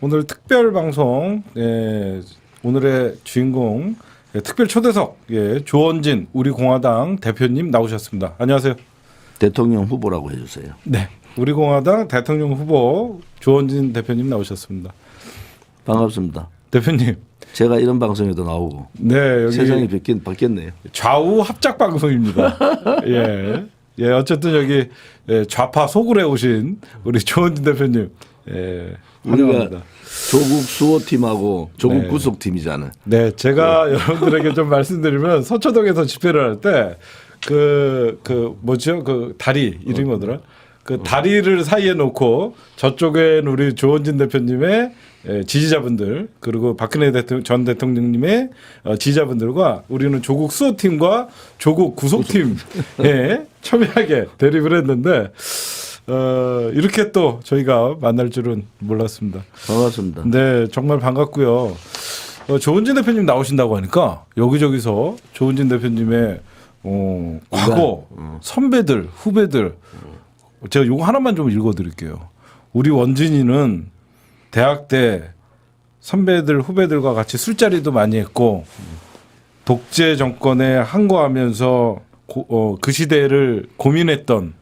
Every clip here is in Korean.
오늘 특별 방송 오늘의 주인공 특별 초대석 조원진 우리 공화당 대표님 나오셨습니다. 안녕하세요. 대통령 후보라고 해주세요. 네, 우리 공화당 대통령 후보 조원진 대표님 나오셨습니다. 반갑습니다. 대표님. 제가 이런 방송에도 나오고 네, 여기 세상이 바뀌었네요. 좌우 합작 방송입니다. 예, 어쨌든 여기 좌파 소굴에 오신 우리 조원진 대표님, 환영합니다. 우리가 조국 수호팀하고 조국 네. 구속팀이잖아요. 네, 제가 여러분들에게 좀 말씀드리면 서초동에서 집회를 할 때 뭐죠? 그 다리 이름이 뭐더라? 그 다리를 사이에 놓고 저쪽엔 우리 조원진 대표님의 지지자분들 그리고 박근혜 전 대통령님의 지지자분들과 우리는 조국 수호팀과 조국 구속팀에 첨예하게 대립을 했는데 이렇게 또 저희가 만날 줄은 몰랐습니다. 반갑습니다. 네, 정말 반갑고요. 조원진 대표님 나오신다고 하니까 여기저기서 조원진 대표님의 과거 선배들, 후배들 제가 요거 하나만 좀 읽어드릴게요. 우리 원진이는 대학 때 선배들, 후배들과 같이 술자리도 많이 했고 독재 정권에 항거하면서 그 시대를 고민했던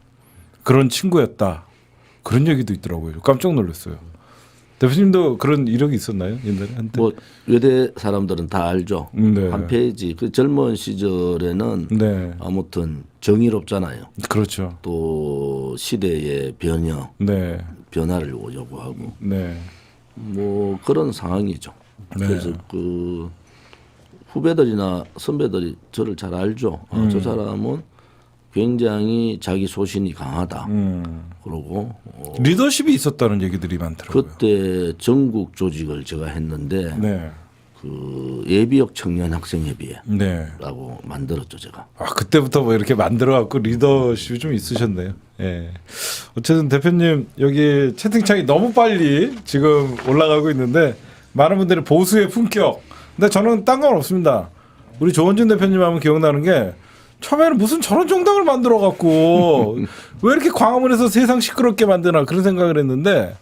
그런 친구였다. 그런 얘기도 있더라고요. 깜짝 놀랐어요. 대표님도 그런 이력이 있었나요? 옛날에 한때? 뭐 외대 사람들은 다 알죠. 네. 한 페이지 그 젊은 시절에는 네. 아무튼 정의롭잖아요. 그렇죠. 또 시대의 네. 변화를 요구하고 네. 뭐 그런 상황이죠. 네. 그래서 그 후배들이나 선배들이 저를 잘 알죠. 저 사람은 굉장히 자기 소신이 강하다. 그러고 리더십이 있었다는 얘기들이 많더라고요. 그때 전국 조직을 제가 했는데 네. 그 예비역 청년 학생협의회라고 네. 만들었죠 제가. 아, 그때부터 뭐 이렇게 만들어갖고 리더십이 좀 있으셨네요. 예. 어쨌든 대표님 여기 채팅창이 너무 빨리 지금 올라가고 있는데 많은 분들이 보수의 품격. 근데 저는 딴 건 없습니다. 우리 조원진 대표님 하면 기억나는 게 처음에는 무슨 저런 정당을 만들어갖고 왜 이렇게 광화문에서 세상 시끄럽게 만드나 그런 생각을 했는데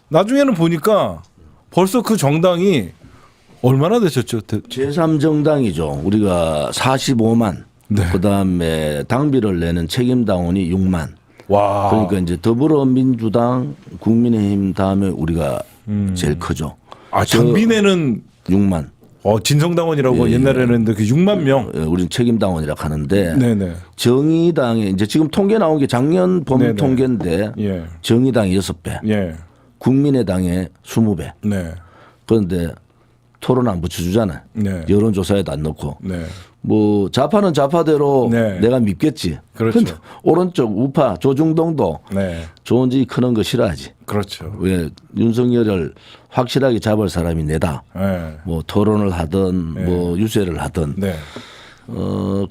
나중에는 보니까 벌써 그 정당이 얼마나 되셨죠? 제3정당이죠. 우리가 45만. 네. 그다음에 당비를 내는 책임당원이 6만. 와. 그러니까 이제 더불어민주당, 국민의힘 다음에 우리가 제일 크죠. 아, 장비내는 6만. 진성당원이라고 예, 옛날에는 했는데 그 6만 명. 우리는 책임당원이라고 하는데 네네. 정의당에 이제 지금 통계 나온 게 작년 봄 네네. 통계인데 예. 정의당이 6배, 예. 국민의당에 20배. 네. 그런데 토론 안 붙여주잖아요. 네. 여론조사에도 안 넣고. 네. 뭐 좌파는 좌파대로 네. 내가 믿겠지. 그렇죠. 근데 오른쪽 우파 조중동도 네. 조원진이 크는 거 싫어하지. 그렇죠. 왜 윤석열을 확실하게 잡을 사람이 내다. 네. 뭐 토론을 하든 뭐 유세를 하든. 네.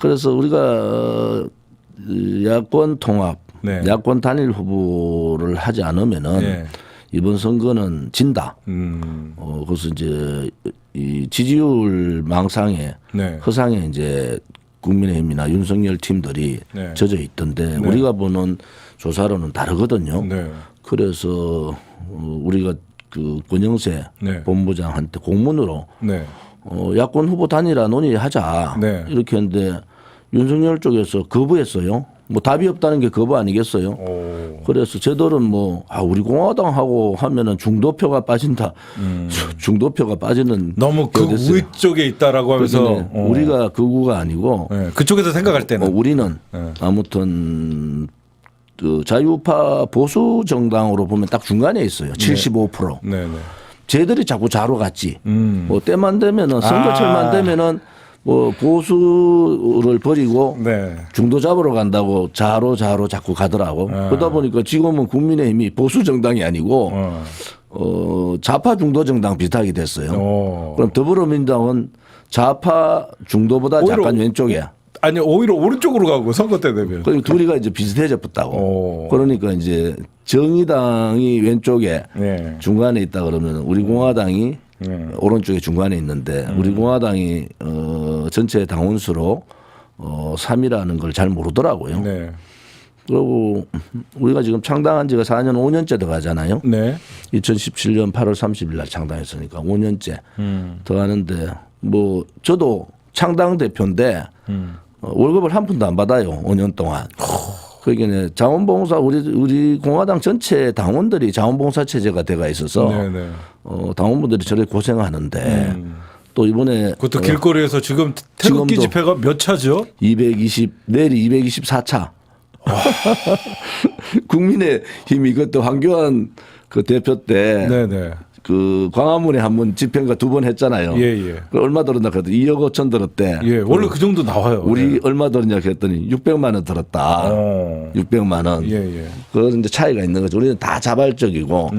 그래서 우리가 야권 통합, 네. 야권 단일 후보를 하지 않으면은 네. 이번 선거는 진다. 그래서 이제 이 지지율 망상에 네. 허상에 이제 국민의힘이나 윤석열 팀들이 네. 젖어 있던데 우리가 보는 조사로는 다르거든요. 네. 그래서 우리가 그 권영세 네. 본부장한테 공문으로 네. 야권 후보 단일화 논의하자 네. 이렇게 했는데 윤석열 쪽에서 거부했어요. 뭐 답이 없다는 게 거부 아니겠어요? 그래서 저들은 뭐 우리 공화당하고 하면은 중도표가 빠진다. 중도표가 빠지는 너무 극우 쪽에 있다라고 하면서 우리가 극우가 아니고 네. 그쪽에서 생각할 때는 우리는 아무튼 그 자유파 보수 정당으로 보면 딱 중간에 있어요. 75%. 네. 네. 쟤들이 자꾸 좌로 갔지. 뭐 때만 되면은 선거철만 되면은 뭐 보수를 버리고 네. 중도 잡으러 간다고 좌로 자꾸 가더라고. 그러다 보니까 지금은 국민의힘이 보수 정당이 아니고 좌파 중도 정당 비슷하게 됐어요. 그럼 더불어민주당은 좌파 중도보다 약간 왼쪽이야. 아니 오히려 오른쪽으로 가고 선거 때 되면. 그리고 둘이가 이제 비슷해졌다고. 그러니까 이제 정의당이 왼쪽에 네. 중간에 있다 그러면 우리 공화당이 오른쪽에 중간에 있는데 우리 공화당이 전체 당원수로 3이라는 걸 잘 모르더라고요. 네. 그리고 우리가 지금 창당한 지가 4년 5년째 더 가잖아요. 네. 2017년 8월 30일 날 창당했으니까 5년째 더 가는데 뭐 저도 창당 대표인데 월급을 한 푼도 안 받아요. 5년 동안. 그러니까 자원봉사 우리 공화당 전체 당원들이 자원봉사 체제가 돼가 있어서 네네. 당원분들이 저렇게 고생하는데 또 이번에 그것도 길거리에서 지금 태극기 지금도 집회가 몇 차죠? 내일이 224차. 국민의힘이 그때 황교안 그 대표 때 네네. 그 광화문에 한 번 집회인가 2번 했잖아요. 예예. 그 얼마 들었나 그랬더니 2억 5천 들었대. 예. 원래 그 정도 나와요. 우리 예. 얼마 들었냐 그랬더니 600만 원 들었다. 600만 원. 예예. 그건 이제 차이가 있는 거죠. 우리는 다 자발적이고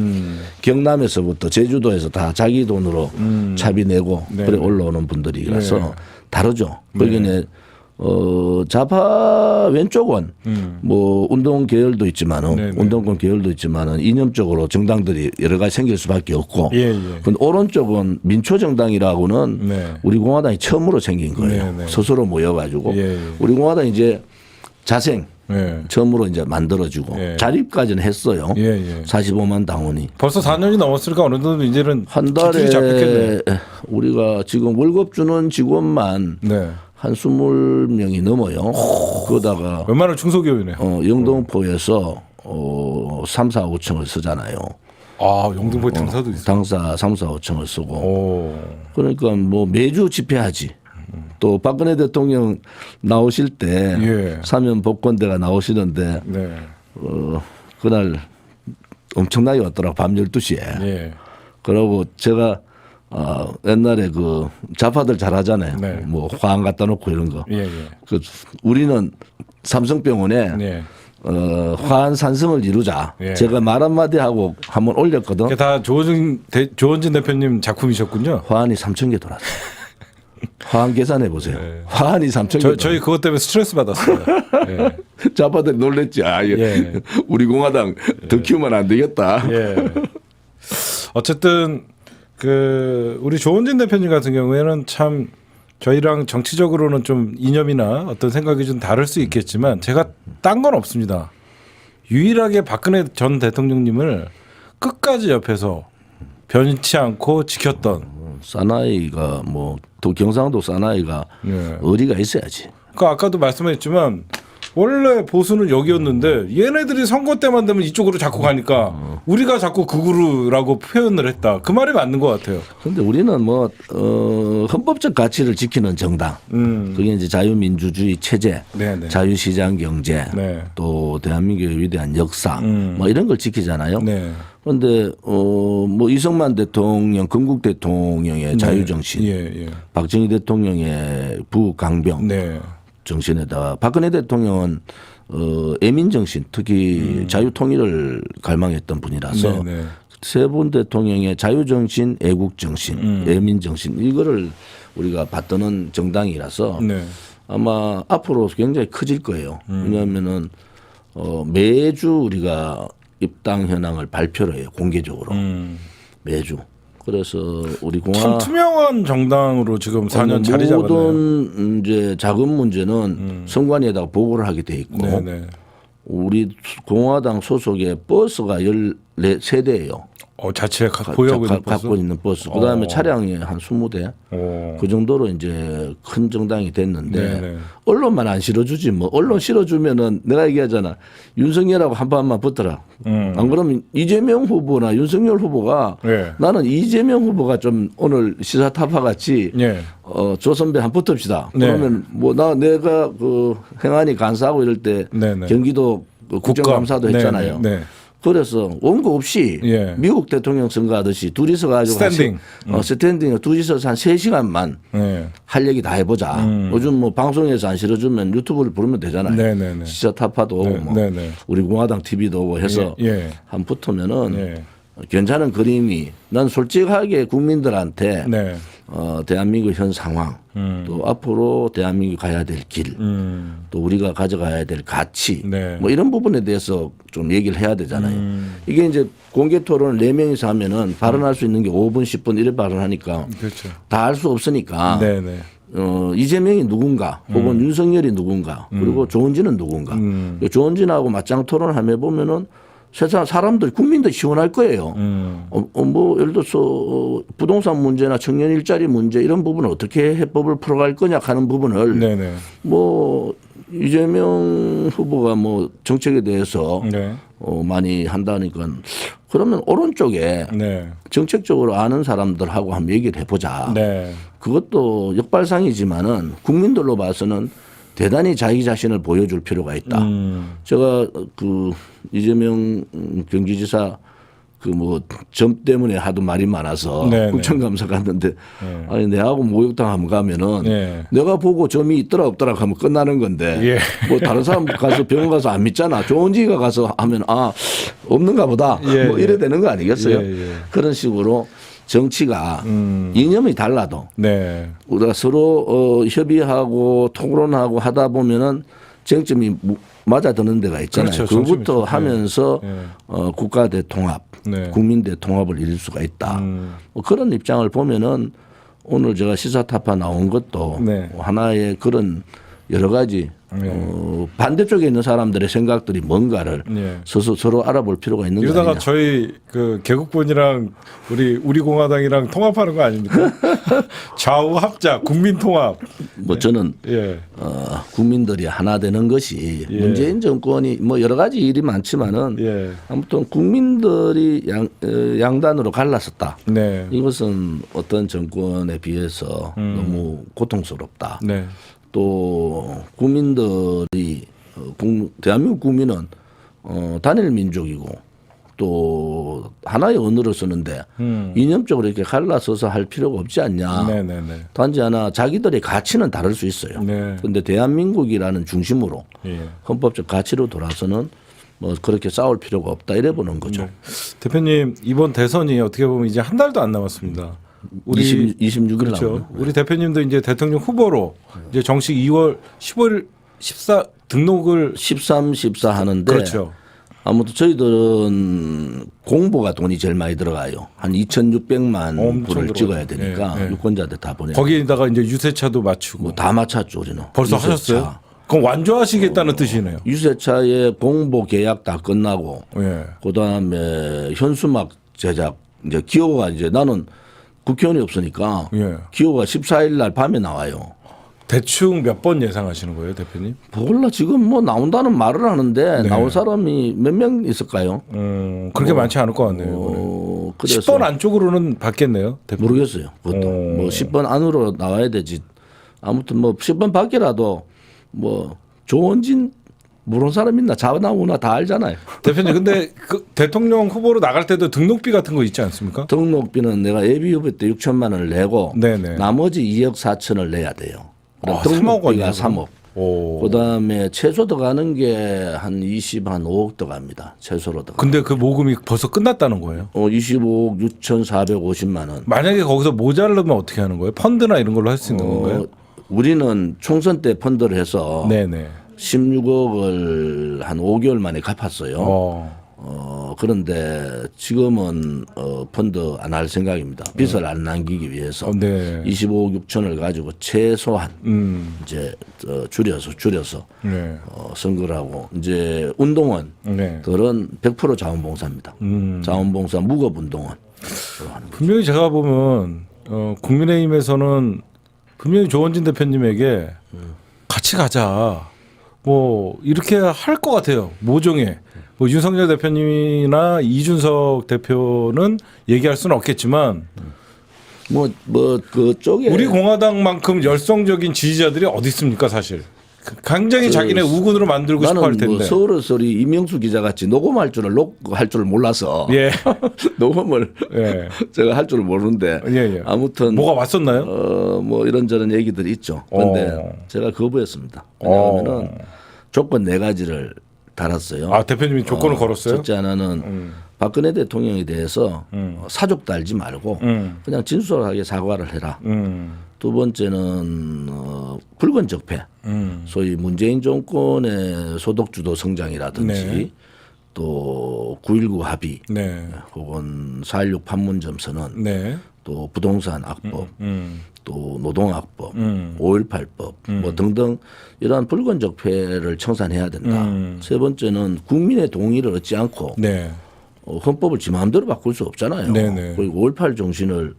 경남에서부터 제주도에서 다 자기 돈으로 차비 내고 네. 그래 올라오는 분들이라서 네. 다르죠. 그러니까 좌파 왼쪽은 뭐 운동 계열도 있지만은 네, 네. 운동권 계열도 있지만은 이념적으로 정당들이 여러 가지 생길 수밖에 없고. 예, 예. 근데 오른쪽은 민초 정당이라고는 네. 우리 공화당이 처음으로 생긴 거예요. 네, 네. 스스로 모여가지고 예, 예. 우리 공화당이 이제 자생 예. 처음으로 이제 만들어주고 예. 자립까지는 했어요. 예, 예. 45만 당원이. 벌써 4년이 넘었으니까 어느 정도 이제는 한 기틀이 잡혔겠네요. 달에 우리가 지금 월급 주는 직원만 네. 한 20명이 넘어요. 그러다가 웬만한 중소기업이네요. 영등포에서 3, 4, 5층을 쓰잖아요. 아, 영등포에 당사도 있어요. 당사 3, 4, 5층을 쓰고. 오. 그러니까 뭐 매주 집회하지. 또 박근혜 대통령 나오실 때 예. 사면 복권대가 나오시는데 네. 그날 엄청나게 왔더라고 밤 12시에. 예. 그러고 제가 옛날에 그 좌파들 잘하잖아요. 네. 뭐 화환 갖다 놓고 이런 거. 예, 예. 그 우리는 삼성병원에 예. 화환 산성을 이루자. 예. 제가 말 한마디 하고 한번 올렸거든. 그게 다 조원진 대표님 작품이셨군요. 화환이 3천 개 돌았어요. 화환 계산해 보세요. 화환이 3천 개. 저희 그것 때문에 스트레스 받았어요. 예. 좌파들이 놀랬지. 예. 우리 공화당 더 키우면 안 되겠다. 예. 어쨌든 그 우리 조원진 대표님 같은 경우에는 참 저희랑 정치적으로는 좀 이념이나 어떤 생각이 좀 다를 수 있겠지만 제가 딴 건 없습니다. 유일하게 박근혜 전 대통령님을 끝까지 옆에서 변치 않고 지켰던. 사나이가 뭐 또 경상도 사나이가 예. 의리가 있어야지. 그 아까도 말씀했지만 원래 보수는 여기였는데 얘네들이 선거 때만 되면 이쪽으로 자꾸 가니까 우리가 자꾸 극우라고 표현을 했다. 그 말이 맞는 것 같아요. 그런데 우리는 뭐 헌법적 가치를 지키는 정당, 그게 이제 자유민주주의 체제, 네네. 자유시장 경제, 네. 또 대한민국의 위대한 역사, 뭐 이런 걸 지키잖아요. 네. 그런데 뭐 이승만 대통령, 건국 대통령의 자유정신, 예, 예. 박정희 대통령의 부강병 네. 정신에다가 박근혜 대통령은 애민정신, 특히 자유통일을 갈망했던 분이라서 네, 네. 세 분 대통령의 자유정신, 애국정신, 애민정신 이거를 우리가 받드는 정당이라서 네. 아마 앞으로 굉장히 커질 거예요. 왜냐하면은 매주 우리가 입당 현황을 발표를 해요. 공개적으로 매주. 그래서 우리 참 투명한 정당으로 지금 4년 자리 잡았네요. 모든 이제 자금 문제는 선관위에다가 보고를 하게 돼 있고 네네. 우리 공화당 소속의 버스가 14대예요. 자체가 보유하고 있는 버스. 갖고 있는 버스. 그다음에 차량이 한 20대. 그 정도로 이제 큰 정당이 됐는데 네네. 언론만 안 실어주지 뭐. 언론 실어주면은 내가 얘기하잖아. 윤석열하고 한 번만 붙더라. 안 그러면 이재명 후보나 윤석열 후보가 네. 나는 이재명 후보가 좀 오늘 시사타파 같이 예. 조 선배 한 붙읍시다. 네. 그러면 뭐 내가 그 행안위 간사하고 이럴 때 네네. 경기도 그 국정감사도 국감. 했잖아요. 네. 그래서 원고 없이 예. 미국 대통령 선거 하듯이 둘이서 가지고 스탠딩. 스탠딩 둘이서 한 3시간만 네. 할 얘기 다 해보자. 요즘 뭐 방송에서 안 실어주면 유튜브를 부르면 되잖아요. 네네네. 시사 타파도 오고 뭐 네네. 우리 공화당 TV도 오고 해서 예. 한 붙으면은 예. 괜찮은 그림이 난 솔직하게 국민들한테 네. 대한민국 현 상황 또 앞으로 대한민국이 가야 될 길 또 우리가 가져가야 될 가치 네. 뭐 이런 부분에 대해서 좀 얘기를 해야 되잖아요. 이게 이제 공개 토론을 4명이서 하면은 발언할 수 있는 게 5분 10분 이래 발언하니까 그렇죠. 다 할 수 없으니까 네네. 이재명이 누군가 혹은 윤석열이 누군가 그리고 조은진은 누군가 조은진하고 맞짱 토론을 하며 보면은 세상 사람들 국민들 시원할 거예요. 뭐 예를 들어서 부동산 문제나 청년 일자리 문제 이런 부분을 어떻게 해법을 풀어갈 거냐 하는 부분을 네네. 뭐 이재명 후보가 뭐 정책에 대해서 네. 많이 한다니까 그러면 오른쪽에 네. 정책적으로 아는 사람들하고 한번 얘기를 해보자. 네. 그것도 역발상이지만은 국민들로 봐서는 대단히 자기 자신을 보여줄 필요가 있다. 제가 그 이재명 경기지사 그 뭐 점 때문에 하도 말이 많아서 네네. 국정감사 갔는데 아니 내하고 목욕탕 한번 가면은 네. 내가 보고 점이 있더라 없더라 하면 끝나는 건데 예. 뭐 다른 사람 가서 병원 가서 안 믿잖아. 조은지가 가서 하면 아 없는가 보다 예, 뭐 이래 되는 거 아니겠어요? 예. 그런 식으로 정치가 이념이 달라도 네. 우리가 서로 협의하고 토론하고 하다 보면은 쟁점이 맞아드는 데가 있잖아요. 그렇죠. 그것부터 정점이 있죠. 하면서 네. 국가 대통합, 네. 국민 대통합을 이룰 수가 있다. 뭐 그런 입장을 보면은 오늘 제가 시사타파 나온 것도 네. 하나의 그런 여러 가지 반대쪽에 있는 사람들의 생각들이 뭔가를 네. 서로 알아볼 필요가 있는 거 이러다가 아니냐. 저희 그 개국본이랑 우리 공화당이랑 통합하는 거 아닙니까? 좌우 합작, 국민 통합. 뭐 저는 예. 국민들이 하나 되는 것이 문재인 정권이 뭐 여러 가지 일이 많지만은 예. 아무튼 국민들이 양단으로 갈라섰다. 네. 이것은 어떤 정권에 비해서 너무 고통스럽다. 네. 또 국민들이 대한민국 국민은 단일 민족이고 또 하나의 언어를 쓰는데 이념적으로 이렇게 갈라서서 할 필요가 없지 않냐. 네네네. 단지 하나 자기들의 가치는 다를 수 있어요. 네. 그런데 대한민국이라는 중심으로 예. 헌법적 가치로 돌아서는 뭐 그렇게 싸울 필요가 없다 이래 보는 거죠. 네. 대표님 이번 대선이 어떻게 보면 이제 한 달도 안 남았습니다. 26일 그렇죠. 나오네요. 우리 대표님도 이제 대통령 후보로 이제 정식 2월 15일 14 등록을 13, 14 하는데 그렇죠. 아무튼 저희들은 공보가 돈이 제일 많이 들어가요. 한 2,600만 엄청 불을 들어가죠. 찍어야 되니까 네, 네. 유권자들 다 보내. 거기에다가 이제 유세차도 맞추고 뭐 다 맞췄죠 우리는. 벌써 유세차. 하셨어요? 그럼 완주하시겠다는 뜻이네요. 유세차의 공보 계약 다 끝나고 예. 그다음에 현수막 제작 이제 기호가 이제 나는 국회의원이 없으니까 예. 기호가 14일 날 밤에 나와요. 대충 몇 번 예상하시는 거예요, 대표님? 몰라 지금 뭐 나온다는 말을 하는데 네. 나올 사람이 몇 명 있을까요? 그렇게 많지 않을 것 같네요. 그래서 10번 안쪽으로는 받겠네요, 대표님. 모르겠어요. 그것도 뭐 10번 안으로 나와야 되지. 아무튼 뭐 10번 밖이라도 뭐 조원진 모르는 사람 있나 자나오나 다 알잖아요. 대표님, 근데 그 대통령 후보로 나갈 때도 등록비 같은 거 있지 않습니까? 등록비는 내가 예비 후보 때 6천만 원을 내고 네네. 나머지 2억 4천을 내야 돼요. 그럼 3억 등록비가 원이요? 3억. 오. 그다음에 최소 들어가는 게 한 5억 들어갑니다. 최소로 들어가. 근데 그 모금이 벌써 끝났다는 거예요. 25억 6,450만 원. 만약에 거기서 모자르면 어떻게 하는 거예요? 펀드나 이런 걸로 할 수 있는 건가요? 우리는 총선 때 펀드를 해서 네네. 16억을 한 5개월 만에 갚았어요. 그런데 지금은 펀드 안 할 생각입니다. 빚을 안 남기기 위해서 네. 25억 6천을 가지고 최소한 이제 줄여서 네. 선거를 하고 이제 운동원들은 네. 100% 자원봉사입니다. 자원봉사 무급운동원. 분명히 제가 보면 국민의힘에서는 분명히 조원진 대표님에게 같이 가자. 뭐 이렇게 할 것 같아요. 모종에 뭐 윤석열 대표님이나 이준석 대표는 얘기할 수는 없겠지만 뭐 그쪽에 우리 공화당만큼 열성적인 지지자들이 어디 있습니까, 사실. 굉장히 자기네 우군으로 만들고 싶어 할 나는 텐데. 뭐 서울 소리 이명수 기자 같이 녹음할 줄 몰라서 예. 녹음을 예. 제가 할 줄 모르는데 예. 아무튼 뭐가 왔었나요? 뭐 이런저런 얘기들이 있죠. 그런데 제가 거부했습니다. 왜냐하면은 조건 4가지를 달았어요. 아, 대표님이 조건을 걸었어요? 첫째 하나는 박근혜 대통령에 대해서 사족 달지 말고 그냥 진솔하게 사과를 해라. 두 번째는 붉은 적폐, 소위 문재인 정권의 소득주도 성장이라든지 네. 또 9.19 합의 네. 혹은 4.16 판문점 선언 네. 또 부동산 악법, 또 노동악법, 5.18법 뭐 등등 이러한 불건적 폐해를 청산해야 된다. 세 번째는 국민의 동의를 얻지 않고 네. 헌법을 지 마음대로 바꿀 수 없잖아요. 네네. 그리고 5.18 정신을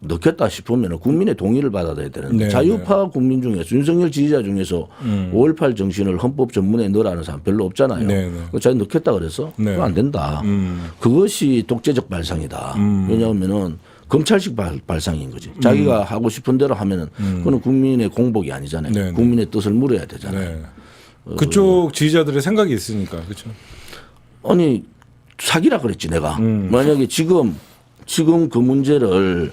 넣겠다 싶으면 국민의 동의를 받아야 되는데 네네. 자유파 국민 중에서 윤석열 지지자 중에서 5.18 정신을 헌법 전문에 넣으라는 사람 별로 없잖아요. 네네. 자기 넣겠다 그래서 네. 그거 안 된다. 그것이 독재적 발상이다. 왜냐하면은 검찰식 발상인 거지. 자기가 하고 싶은 대로 하면은 그거는 국민의 공복이 아니잖아요. 네네. 국민의 뜻을 물어야 되잖아요. 네. 그쪽 지지자들의 생각이 있으니까 그렇죠. 아니 사기라 그랬지 내가. 만약에 지금 그 문제를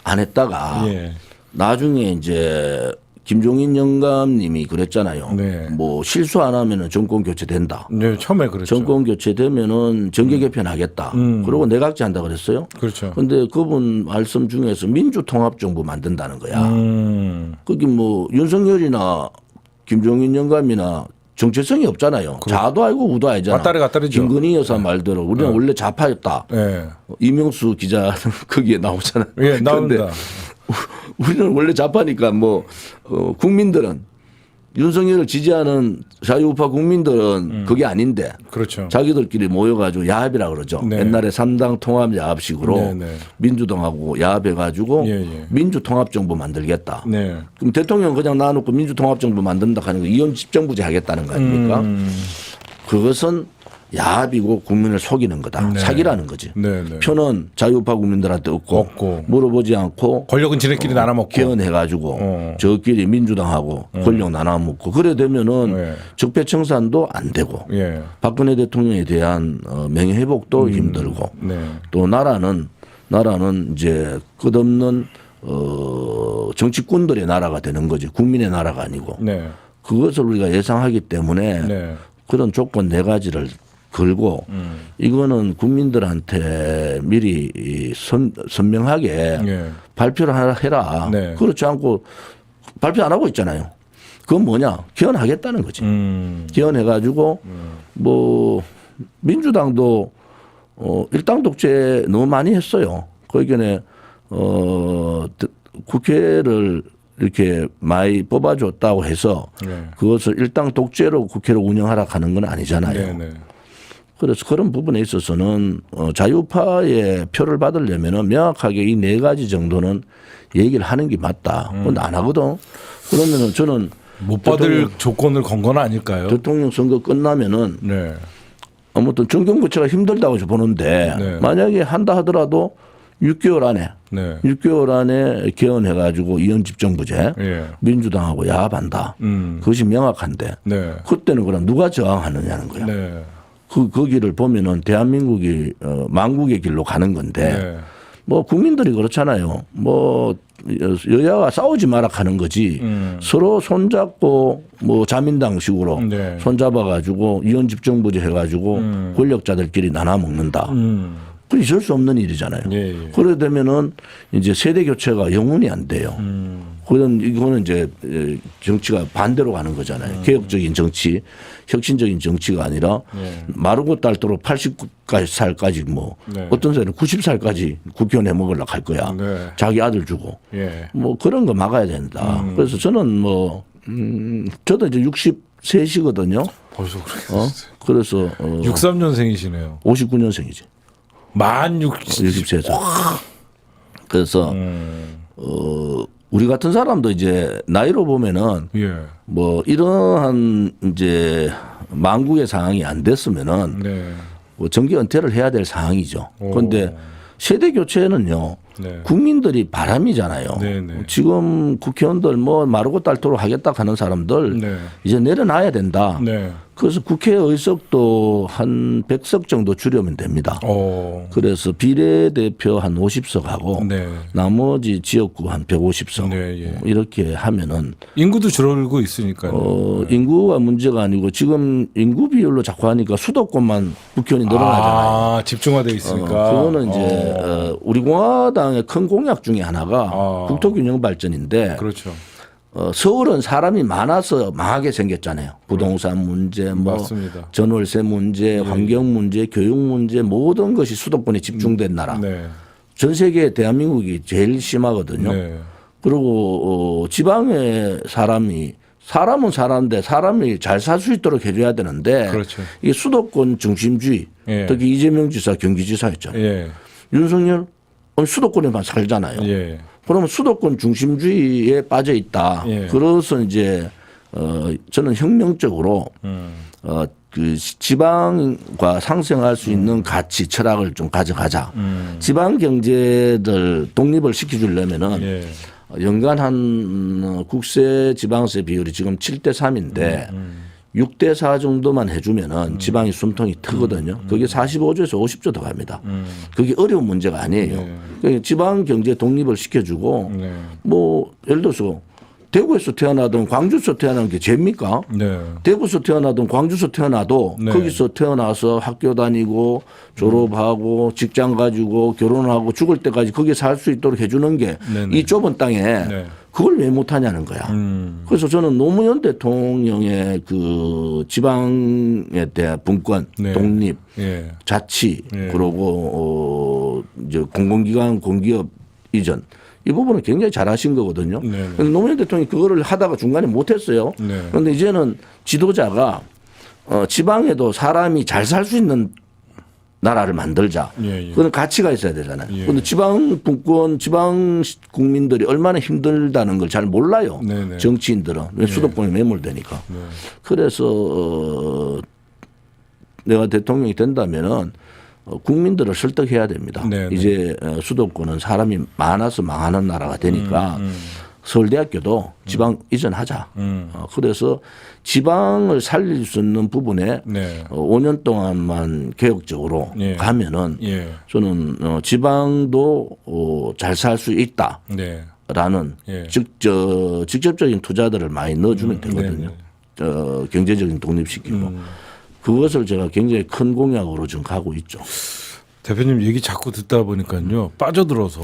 안 했다가 예. 나중에 이제 김종인 영감님이 그랬잖아요. 네. 뭐 실수 안 하면은 정권 교체된다. 네, 처음에 그렇죠. 정권 교체되면은 정계 개편하겠다. 그리고 내각제 한다 그랬어요. 그렇죠. 근데 그분 말씀 중에서 민주통합정부 만든다는 거야. 거기 뭐 윤석열이나 김종인 영감이나 정체성이 없잖아요. 자도 알고 우도 알잖아. 왔다리 갔다리죠. 김건희 여사 말대로 우리는 원래 좌파였다. 네. 이명수 기자 거기에 나오잖아. 예, 나온다. 우리는 원래 좌파니까 뭐 국민들은 윤석열을 지지하는 자유우파 국민들은 그게 아닌데 그렇죠. 자기들끼리 모여가지고 야합이라 그러죠. 네. 옛날에 3당 통합 야합식으로 네, 네. 민주당하고 야합해가지고 예, 예. 민주통합정부 만들겠다. 네. 그럼 대통령 그냥 놔놓고 민주통합정부 만든다 하는 거 이혼 집정부제 하겠다는 거 아닙니까? 그것은 야합이고 국민을 속이는 거다. 네. 사기라는 거지. 네, 네. 표는 자유우파 국민들한테 없고. 물어보지 않고 권력은 지네끼리 나눠 먹고. 개헌해가지고 저끼리 민주당하고 권력 나눠 먹고 그래 되면은 네. 적폐청산도 안 되고 예. 박근혜 대통령에 대한 명예회복도 힘들고 네. 또 나라는 이제 끝없는 정치꾼들의 나라가 되는 거지 국민의 나라가 아니고 네. 그것을 우리가 예상하기 때문에 네. 그런 조건 네 가지를 걸고 이거는 국민들한테 미리 선명하게 예. 발표를 해라. 네. 그렇지 않고 발표 안 하고 있잖아요. 그건 뭐냐? 개헌하겠다는 거지. 개헌해가지고 뭐 민주당도 일당 독재 너무 많이 했어요. 거기에 국회를 이렇게 많이 뽑아줬다고 해서 네. 그것을 일당 독재로 국회를 운영하라 하는 건 아니잖아요. 네, 네. 그래서 그런 부분에 있어서는 자유파의 표를 받으려면은 명확하게 이 네 가지 정도는 얘기를 하는 게 맞다. 근데 안 하거든. 그러면은 저는 못 받을 조건을 건 건 아닐까요? 대통령 선거 끝나면은 네. 아무튼 정권 교체가 힘들다고 보는데 네. 만약에 한다 하더라도 6개월 안에 네. 6개월 안에 개헌해가지고 이혼 집정부제 예. 민주당하고 야합한다. 그것이 명확한데 네. 그때는 그럼 누가 저항하느냐는 거야. 네. 거기를 보면은 대한민국이 망국의 길로 가는 건데 네. 뭐 국민들이 그렇잖아요. 뭐 여야가 싸우지 마라 하는 거지. 서로 손잡고 뭐 자민당식으로 네. 손잡아가지고 이혼 집정부제 해가지고 권력자들끼리 나눠 먹는다. 그 있을 수 없는 일이잖아요. 예, 예. 그래 되면은 이제 세대 교체가 영원히 안 돼요. 이거는 이제 정치가 반대로 가는 거잖아요. 개혁적인 정치, 혁신적인 정치가 아니라 마르고 닳도록 80살까지 뭐 네. 어떤 사람은 90살까지 국회의원 해 먹으려고 할 거야. 네. 자기 아들 주고. 예. 뭐 그런 거 막아야 된다. 그래서 저는 뭐 저도 이제 63시거든요. 벌써 그래. 그래서 63년생이시네요. 59년생이지. 만 63살. 그래서 우리 같은 사람도 이제 나이로 보면은 예. 뭐 이러한 이제 망국의 상황이 안 됐으면은 네. 뭐 정기 은퇴를 해야 될 상황이죠. 그런데 세대 교체는요. 네. 국민들이 바람이잖아요. 네, 네. 지금 국회의원들 뭐 마르고 닳도록 하겠다 하는 사람들 네. 이제 내려놔야 된다. 네. 그래서 국회 의석도 한 100석 정도 줄이면 됩니다. 그래서 비례대표 한 50석하고 네. 나머지 지역구 한 150석 네, 예. 이렇게 하면은 인구도 줄어들고 있으니까요. 인구가 문제가 아니고 지금 인구 비율로 자꾸 하니까 수도권만 국회의원이 늘어나잖아요. 아, 집중화돼 있으니까. 그거는 이제 우리 공화당의 큰 공약 중에 하나가 국토균형 발전인데 그렇죠. 서울은 사람이 많아서 망하게 생겼잖아요. 부동산 문제, 뭐 맞습니다. 전월세 문제, 환경 문제, 교육 문제 모든 것이 수도권에 집중된 나라. 네. 전 세계 대한민국이 제일 심하거든요. 네. 그리고 지방의 사람은 사람인데 사람이 잘 살 수 있도록 해줘야 되는데 그렇죠. 이게 수도권 중심주의 예. 특히 이재명 지사 경기지사였잖아요. 예. 윤석열 수도권에만 살잖아요. 예. 그러면 수도권 중심주의에 빠져 있다. 예. 그래서 이제 저는 혁명적으로 그 지방과 상생할 수 있는 가치 철학을 좀 가져가자. 지방 경제들 독립을 시켜주려면은 예. 연간 한 국세 지방세 비율이 지금 7대 3인데 6대 4 정도만 해주면은 지방이 숨통이 트거든요. 그게 45조에서 50조 더 갑니다. 그게 어려운 문제가 아니에요. 그러니까 지방 경제 독립을 시켜주고 뭐 예를 들어서 대구에서 태어나든 광주에서 태어나는 게 죄입니까? 네. 대구에서 태어나든 광주에서 태어나도 네. 거기서 태어나서 학교 다니고 졸업하고 직장 가지고 결혼하고 죽을 때까지 거기에 살 수 있도록 해주는 게 이 좁은 땅에 네. 그걸 왜 못하냐는 거야. 그래서 저는 노무현 대통령의 그 지방에 대한 분권, 네. 독립, 예. 자치 네. 그리고 이제 공공기관, 공기업 이전 이 부분은 굉장히 잘하신 거거든요. 네. 그런데 노무현 대통령이 그거를 하다가 중간에 못했어요. 네. 그런데 이제는 지도자가 지방에도 사람이 잘 살 수 있는 나라를 만들자. 예, 예. 그런 가치가 있어야 되잖아요. 예. 그런데 지방 분권, 지방 국민들이 얼마나 힘들다는 걸 잘 몰라요. 네네. 정치인들은 수도권에 매몰되니까. 네. 그래서 내가 대통령이 된다면은 국민들을 설득해야 됩니다. 네네. 이제 수도권은 사람이 많아서 망하는 나라가 되니까 서울대학교도 지방 이전하자. 그래서 지방을 살릴 수 있는 부분에 네. 5년 동안만 개혁적으로 예. 가면은 예. 저는 지방도 잘 살 수 있다. 네. 라는 예. 직접적인 투자들을 많이 넣어주면 되거든요. 경제적인 독립시키고. 그것을 제가 굉장히 큰 공약으로 지금 가고 있죠. 대표님 얘기 자꾸 듣다 보니까요 빠져들어서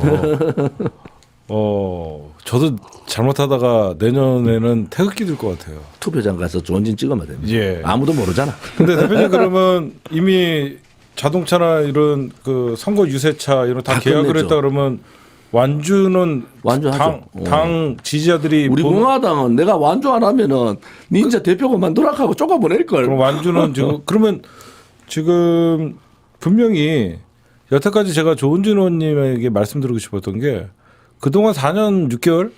저도 잘못하다가 내년에는 태극기 들 것 같아요. 투표장 가서 좋은 찍으면 됩니다. 예. 아무도 모르잖아. 근데 대표님 그러면 이미 자동차나 이런 그 선거 유세차 이런 다 다 계약을 끝냈죠. 했다 그러면 완주는 완주하죠. 당 지지자들이 우리 공화당은 내가 완주 안 하면은 닌자 대표가만 누락하고 쫓아보낼 걸. 그럼 완주는 지금 그러면 지금 분명히 여태까지 제가 조은진 의원님에게 말씀드리고 싶었던 게 그동안 4년 6개월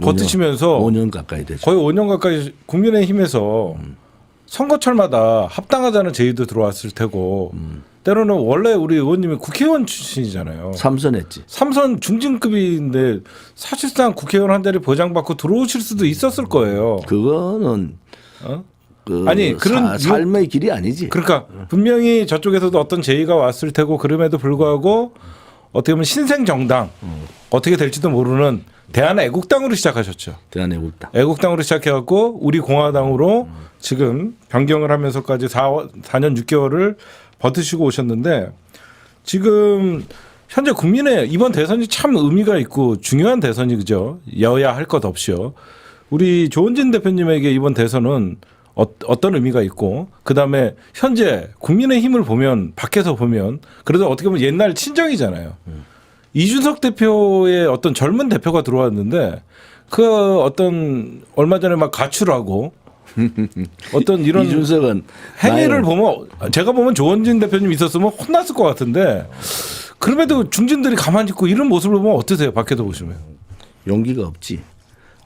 버티시면서 5년 가까이 되죠. 거의 5년 가까이 국민의힘에서 선거철마다 합당하자는 제의도 들어왔을 테고 때로는 원래 우리 의원님이 국회의원 출신이잖아요. 삼선했지. 3선 중진급인데 사실상 국회의원 한 자리 보장받고 들어오실 수도 있었을 거예요. 그거는 아니 그런 삶의 길이 아니지. 그러니까 분명히 저쪽에서도 어떤 제의가 왔을 테고 그럼에도 불구하고 어떻게 보면 신생 정당 어떻게 될지도 모르는 대한애국당으로 시작하셨죠. 대한애국당. 애국당으로 시작해갖고 우리 공화당으로 지금 변경을 하면서까지 4년 6개월을 버티시고 오셨는데 지금 현재 국민의 이번 대선이 참 의미가 있고 중요한 대선이 그죠. 여야 할 것 없이요. 우리 조은진 대표님에게 이번 대선은 어떤 의미가 있고 그다음에 현재 국민의힘을 보면 밖에서 보면 그래도 어떻게 보면 옛날 친정이잖아요. 이준석 대표의 어떤 젊은 대표가 들어왔는데 그 어떤 얼마 전에 막 가출하고 어떤 이런 이준석은 행위를 보면 제가 보면 조원진 대표님 있었으면 혼났을 것 같은데 그럼에도 중진들이 가만히 있고 이런 모습을 보면 어떠세요? 밖에서 보시면. 용기가 없지.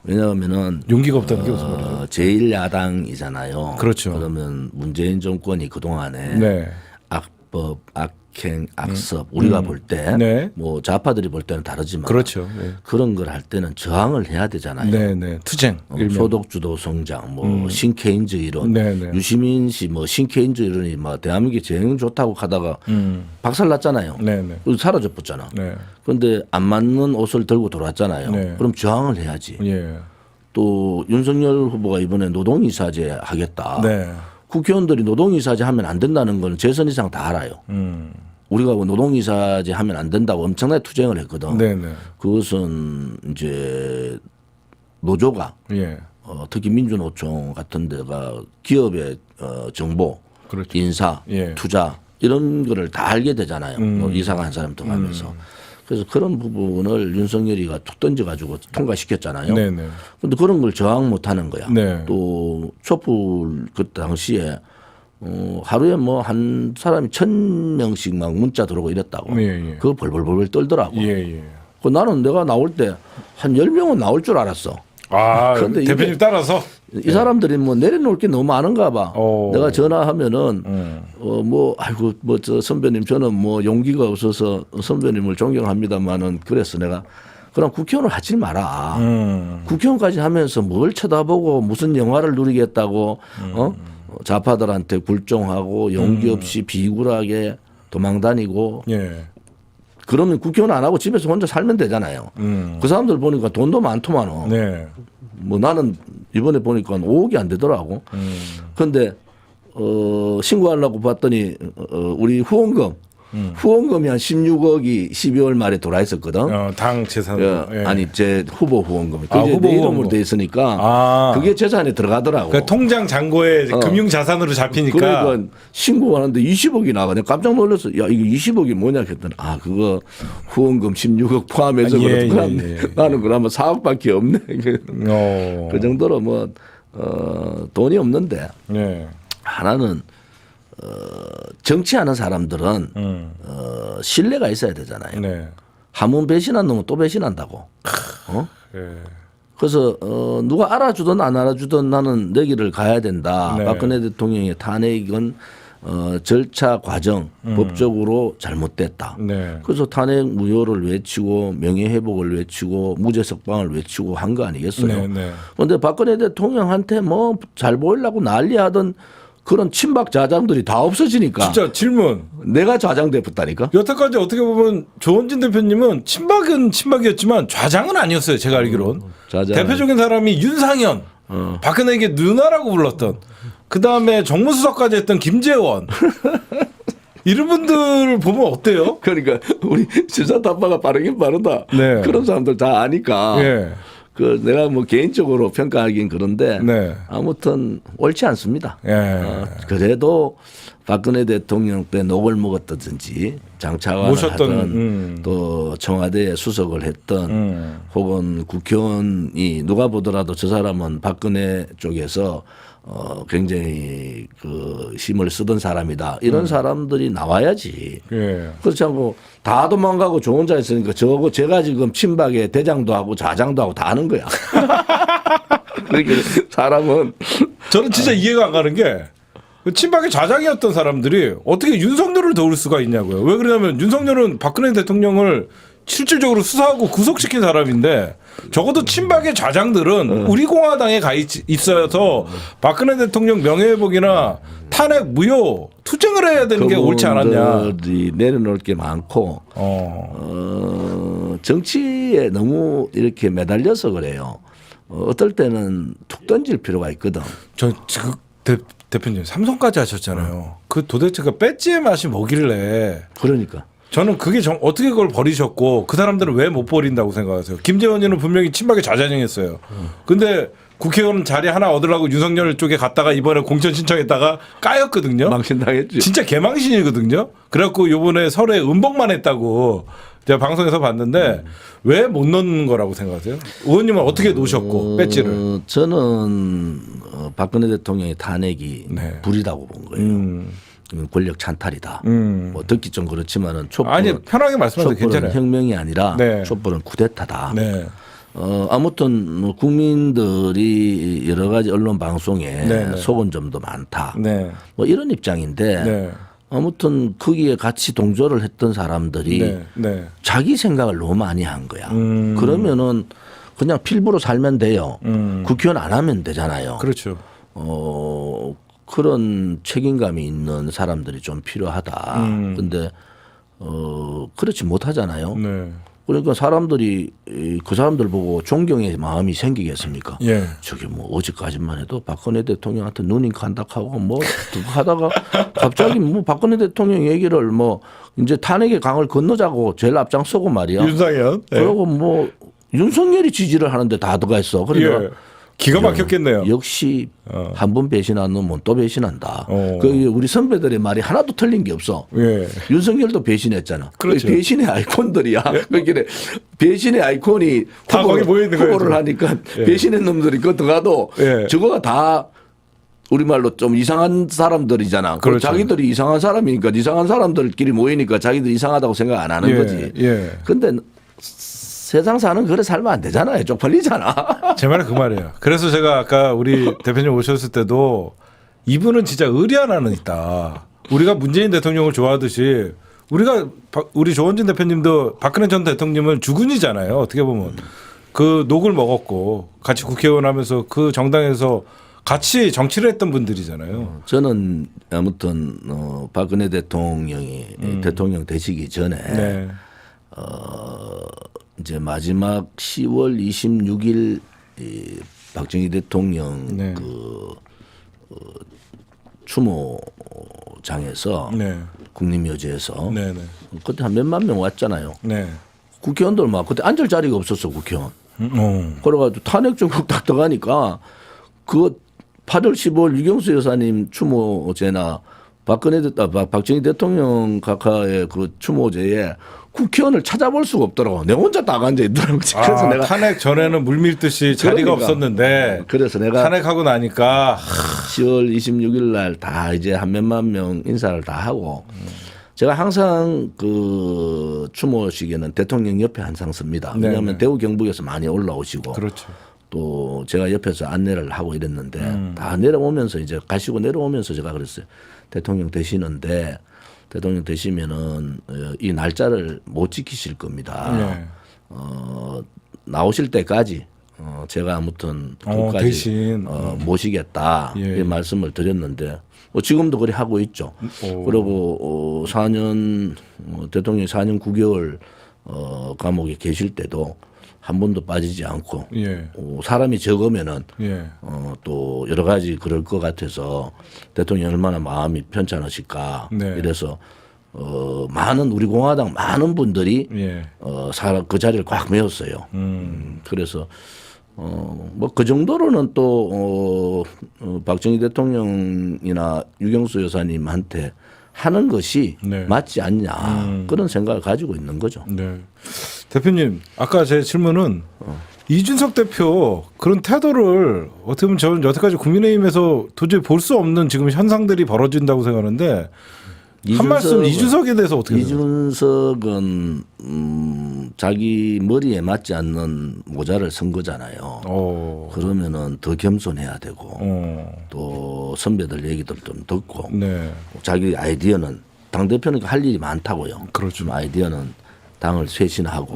왜냐하면은 용기가 없다는 게 무슨 말이에요? 제1야당이잖아요. 그렇죠. 그러면 문재인 정권이 그동안에 네. 악법, 악행, 악섭 우리가 볼 때 네. 뭐 좌파들이 볼 때는 다르지만 그렇죠. 네. 그런 걸 할 때는 저항을 해야 되잖아요. 네, 네. 투쟁. 일명. 소득주도 성장, 뭐 신케인즈 이론, 네, 네. 유시민 씨 뭐 신케인즈 이론이 뭐 대한민국이 제일 좋다고 하다가 박살났잖아요. 네, 네. 사라져 버렸잖아. 네. 그런데 안 맞는 옷을 들고 돌아왔잖아요. 네. 그럼 저항을 해야지. 예. 또 윤석열 후보가 이번에 노동이사제 하겠다. 네. 국회의원들이 노동이사제 하면 안 된다는 건 재선 이상 다 알아요. 우리가 노동이사제 하면 안 된다고 엄청나게 투쟁을 했거든. 네, 네. 그것은 이제 노조가 예. 특히 민주노총 같은 데가 기업의 정보, 그렇죠. 인사, 예. 투자 이런 거를 다 알게 되잖아요. 뭐 이상한 사람도 가면서. 그래서 그런 부분을 윤석열이가 툭 던져가지고 통과시켰잖아요. 네네. 근데 그런 걸 저항 못 하는 거야. 네. 또 촛불 그 당시에 하루에 뭐 한 사람이 1,000명씩 막 문자 들어오고 이랬다고. 예, 예. 그거 벌벌벌 떨더라고. 예, 예. 그 나는 내가 나올 때 한 10명은 나올 줄 알았어. 아, 그런데 대표님 이게 따라서 이 사람들이 뭐 내려놓을 게 너무 많은가 봐. 내가 전화하면은 뭐 아이고 뭐 저 선배님 저는 뭐 용기가 없어서 선배님을 존경합니다만은 그랬어 내가. 그럼 국회의원을 하지 마라. 국회의원까지 하면서 뭘 쳐다보고 무슨 영화를 누리겠다고 좌파들한테 굴종하고 용기 없이 비굴하게 도망다니고 예. 그러면 국회의원 안 하고 집에서 혼자 살면 되잖아요. 그 사람들 보니까 돈도 많더만어. 네. 뭐 나는 이번에 보니까 5억이 안 되더라고. 그런데 신고하려고 봤더니 우리 후원금이 한 16억이 12월 말에 돌아 있었거든. 당 재산. 예. 아니 제 후보 후원금이. 아, 그게 후보 내 이름으로 후원금. 돼 있으니까 아. 그게 재산에 들어가더라고. 그러니까 통장 잔고에 금융 자산으로 잡히니까. 그러니까 신고하는데 20억이 나가. 내가 깜짝 놀랐어. 야 이거 20억이 뭐냐 했더니 아 그거 후원금 16억 포함해서 예, 그렇구나. 예, 예. 나는 그러면 4억밖에 없네. 그 정도로 뭐 돈이 없는데 네. 하나는 정치하는 사람들은 신뢰가 있어야 되잖아요. 네. 한 번 배신한 놈은 또 배신한다고. 예. 그래서 누가 알아주든 안 알아주든 나는 내 길을 가야 된다. 네. 박근혜 대통령의 탄핵은 절차 과정 법적으로 잘못됐다. 네. 그래서 탄핵 무효를 외치고 명예회복을 외치고 무죄 석방을 외치고 한 거 아니겠어요. 네. 그런데 박근혜 대통령한테 뭐 잘 보이려고 난리하던 그런 친박 좌장들이 다 없어지니까 진짜 질문. 내가 좌장돼 붙다니까. 여태까지 어떻게 보면 조원진 대표님은 친박은 친박이었지만 좌장은 아니었어요. 제가 알기론. 좌장. 대표적인 사람이 윤상현, 박근혜에게 누나라고 불렀던. 그 다음에 정무수석까지 했던 김재원. 이런 분들 보면 어때요? 그러니까 우리 실사타파가 빠르긴 빠르다. 네. 그런 사람들 다 아니까. 예. 그 내가 뭐 개인적으로 평가하긴 그런데 네. 아무튼 옳지 않습니다. 예. 그래도 박근혜 대통령 때 녹을 먹었다든지 장차관을 모셨던, 하든 또 청와대에 수석을 했던 혹은 국회의원이 누가 보더라도 저 사람은 박근혜 쪽에서 굉장히 그 힘을 쓰던 사람이다. 이런 사람들이 나와야지. 예. 그렇지 않고 다 도망가고 저 혼자 있으니까 저거 제가 지금 친박에 대장도 하고 좌장도 하고 다 하는 거야. 그러니까 사람은 저는 진짜 이해가 안 가는 게 친박의 좌장이었던 사람들이 어떻게 윤석열을 도울 수가 있냐고요. 왜 그러냐면 윤석열은 박근혜 대통령을 실질적으로 수사하고 구속시킨 사람인데 적어도 친박의 좌장들은 우리 공화당에 가 있어서 박근혜 대통령 명예회복이나 탄핵 무효 투쟁을 해야 되는 게 옳지 않았냐. 그분들이 내려놓을 게 많고 정치에 너무 이렇게 매달려서 그래요. 어떨 때는 툭 던질 필요가 있거든. 저 지금 대표님 삼성까지 하셨잖아요. 그 도대체 그 배지의 맛이 뭐길래? 그러니까. 저는 그게 어떻게 그걸 버리셨고 그 사람들은 왜 못 버린다고 생각하세요? 김재원이는 분명히 친박의 좌장이었어요. 근데 국회의원 자리 하나 얻으려고 윤석열 쪽에 갔다가 이번에 공천 신청했다가 까였거든요. 망신당했지. 진짜 개망신이거든요. 그래갖고 이번에 설에 음복만 했다고 제가 방송에서 봤는데 왜 못 넣는 거라고 생각하세요? 의원님은 어떻게 놓으셨고 배지를? 저는 박근혜 대통령의 탄핵이 네. 불이라고 본 거예요. 권력 찬탈이다. 뭐 듣기 좀 그렇지만은 촛불은 아니 편하게 말씀하셔도 괜찮아요. 혁명이 아니라 네. 촛불은 쿠데타다. 네. 아무튼 뭐 국민들이 여러 가지 언론 방송에 네. 속은 점도 많다. 네. 뭐 이런 입장인데 네. 아무튼 거기에 같이 동조를 했던 사람들이 네. 네. 자기 생각을 너무 많이 한 거야. 그러면은 그냥 필부로 살면 돼요. 국회의원 안 하면 되잖아요. 그렇죠. 그런 책임감이 있는 사람들이 좀 필요하다. 근데 그렇지 못하잖아요. 네. 그러니까 사람들이 그 사람들 보고 존경의 마음이 생기겠습니까? 예. 저기 뭐 어제까지만 해도 박근혜 대통령한테 눈이 간닥하고 뭐 하다가 갑자기 뭐 박근혜 대통령 얘기를 뭐 이제 탄핵의 강을 건너자고 제일 앞장서고 말이야. 윤상현. 네. 그리고 뭐 윤석열이 지지를 하는데 다 들어가 있어. 그러니까 예. 기가 막혔겠네요. 역시 한 번 배신한 놈은 또 배신한다. 어. 그 우리 선배들의 말이 하나도 틀린 게 없어. 예. 윤석열도 배신했잖아. 그렇죠. 배신의 아이콘들이야. 그러니까 배신의 아이콘이 다 거기 모여 있는 거예요, 후보를 지금. 하니까 예. 배신의 놈들이 그 들어가도 예. 저거가 다 우리말로 좀 이상한 사람들이잖아. 그렇죠. 자기들이 이상한 사람이니까 이상한 사람들끼리 모이니까 자기들이 이상하다고 생각 안 하는 예. 거지. 예. 근데 세상 사는 그래 살면 안 되잖아요. 쪽팔리잖아. 제 말은 그 말이에요. 그래서 제가 아까 우리 대표님 오셨을 때도 이분은 진짜 의리한 한은 있다. 우리가 문재인 대통령을 좋아하듯이 우리 조원진 대표님도 박근혜 전 대통령은 주군이잖아요. 어떻게 보면 그 녹을 먹었고 같이 국회의원 하면서 그 정당에서 같이 정치를 했던 분들이잖아요. 저는 아무튼 박근혜 대통령이 대통령 되시기 전에 네. 이제 마지막 10월 26일 이 박정희 대통령 네. 그 추모장에서 네. 국립묘지에서 네. 네. 그때 한 몇만 명 왔잖아요. 네. 국회의원들 막 그때 앉을 자리가 없었어 국회의원. 그래가지고 탄핵 정국 딱 들어가니까 그 8월 15일 유경수 여사님 추모제나 박정희 대통령 각하의 그 추모제에 국회의원을 찾아볼 수가 없더라고. 내 혼자 딱 앉아 있더라고. 그래서 아, 내가 탄핵 전에는 물밀듯이 자리가 그러니까. 없었는데 그래서 내가 탄핵하고 나니까 10월 26일 날 다 이제 한 몇만 명 인사를 다 하고 제가 항상 그 추모식에는 대통령 옆에 항상 씁니다. 왜냐하면 네네. 대구 경북에서 많이 올라오시고 그렇죠. 또 제가 옆에서 안내를 하고 이랬는데 다 내려오면서 이제 가시고 내려오면서 제가 그랬어요. 대통령 되시는데 대통령 되시면은 이 날짜를 못 지키실 겁니다. 네. 나오실 때까지 제가 아무튼 그까지 대신. 모시겠다 예. 이 말씀을 드렸는데 지금도 그래 하고 있죠. 그리고 4년 대통령이 4년 9개월 감옥에 계실 때도 한 번도 빠지지 않고 예. 사람이 적으면은 예. 또 여러 가지 그럴 것 같아서 대통령이 얼마나 마음이 편찮으실까 네. 이래서 많은 우리 공화당 많은 분들이 예. 그 자리를 꽉 메웠어요. 그래서 뭐 그 정도로는 또 박정희 대통령이나 유경수 여사님한테 하는 것이 네. 맞지 않냐 그런 생각을 가지고 있는 거죠. 네. 대표님, 아까 제 질문은 이준석 대표 그런 태도를 어떻게 보면 저는 여태까지 국민의힘에서 도저히 볼 수 없는 지금 현상들이 벌어진다고 생각하는데 한 말씀 이준석에 대해서 어떻게 생각하세요? 이준석은 자기 머리에 맞지 않는 모자를 쓴 거잖아요. 그러면은 더 겸손해야 되고 또 선배들 얘기들 좀 듣고 네. 자기 아이디어는 당 대표는 할 일이 많다고요. 그렇죠. 아이디어는 당을 쇄신하고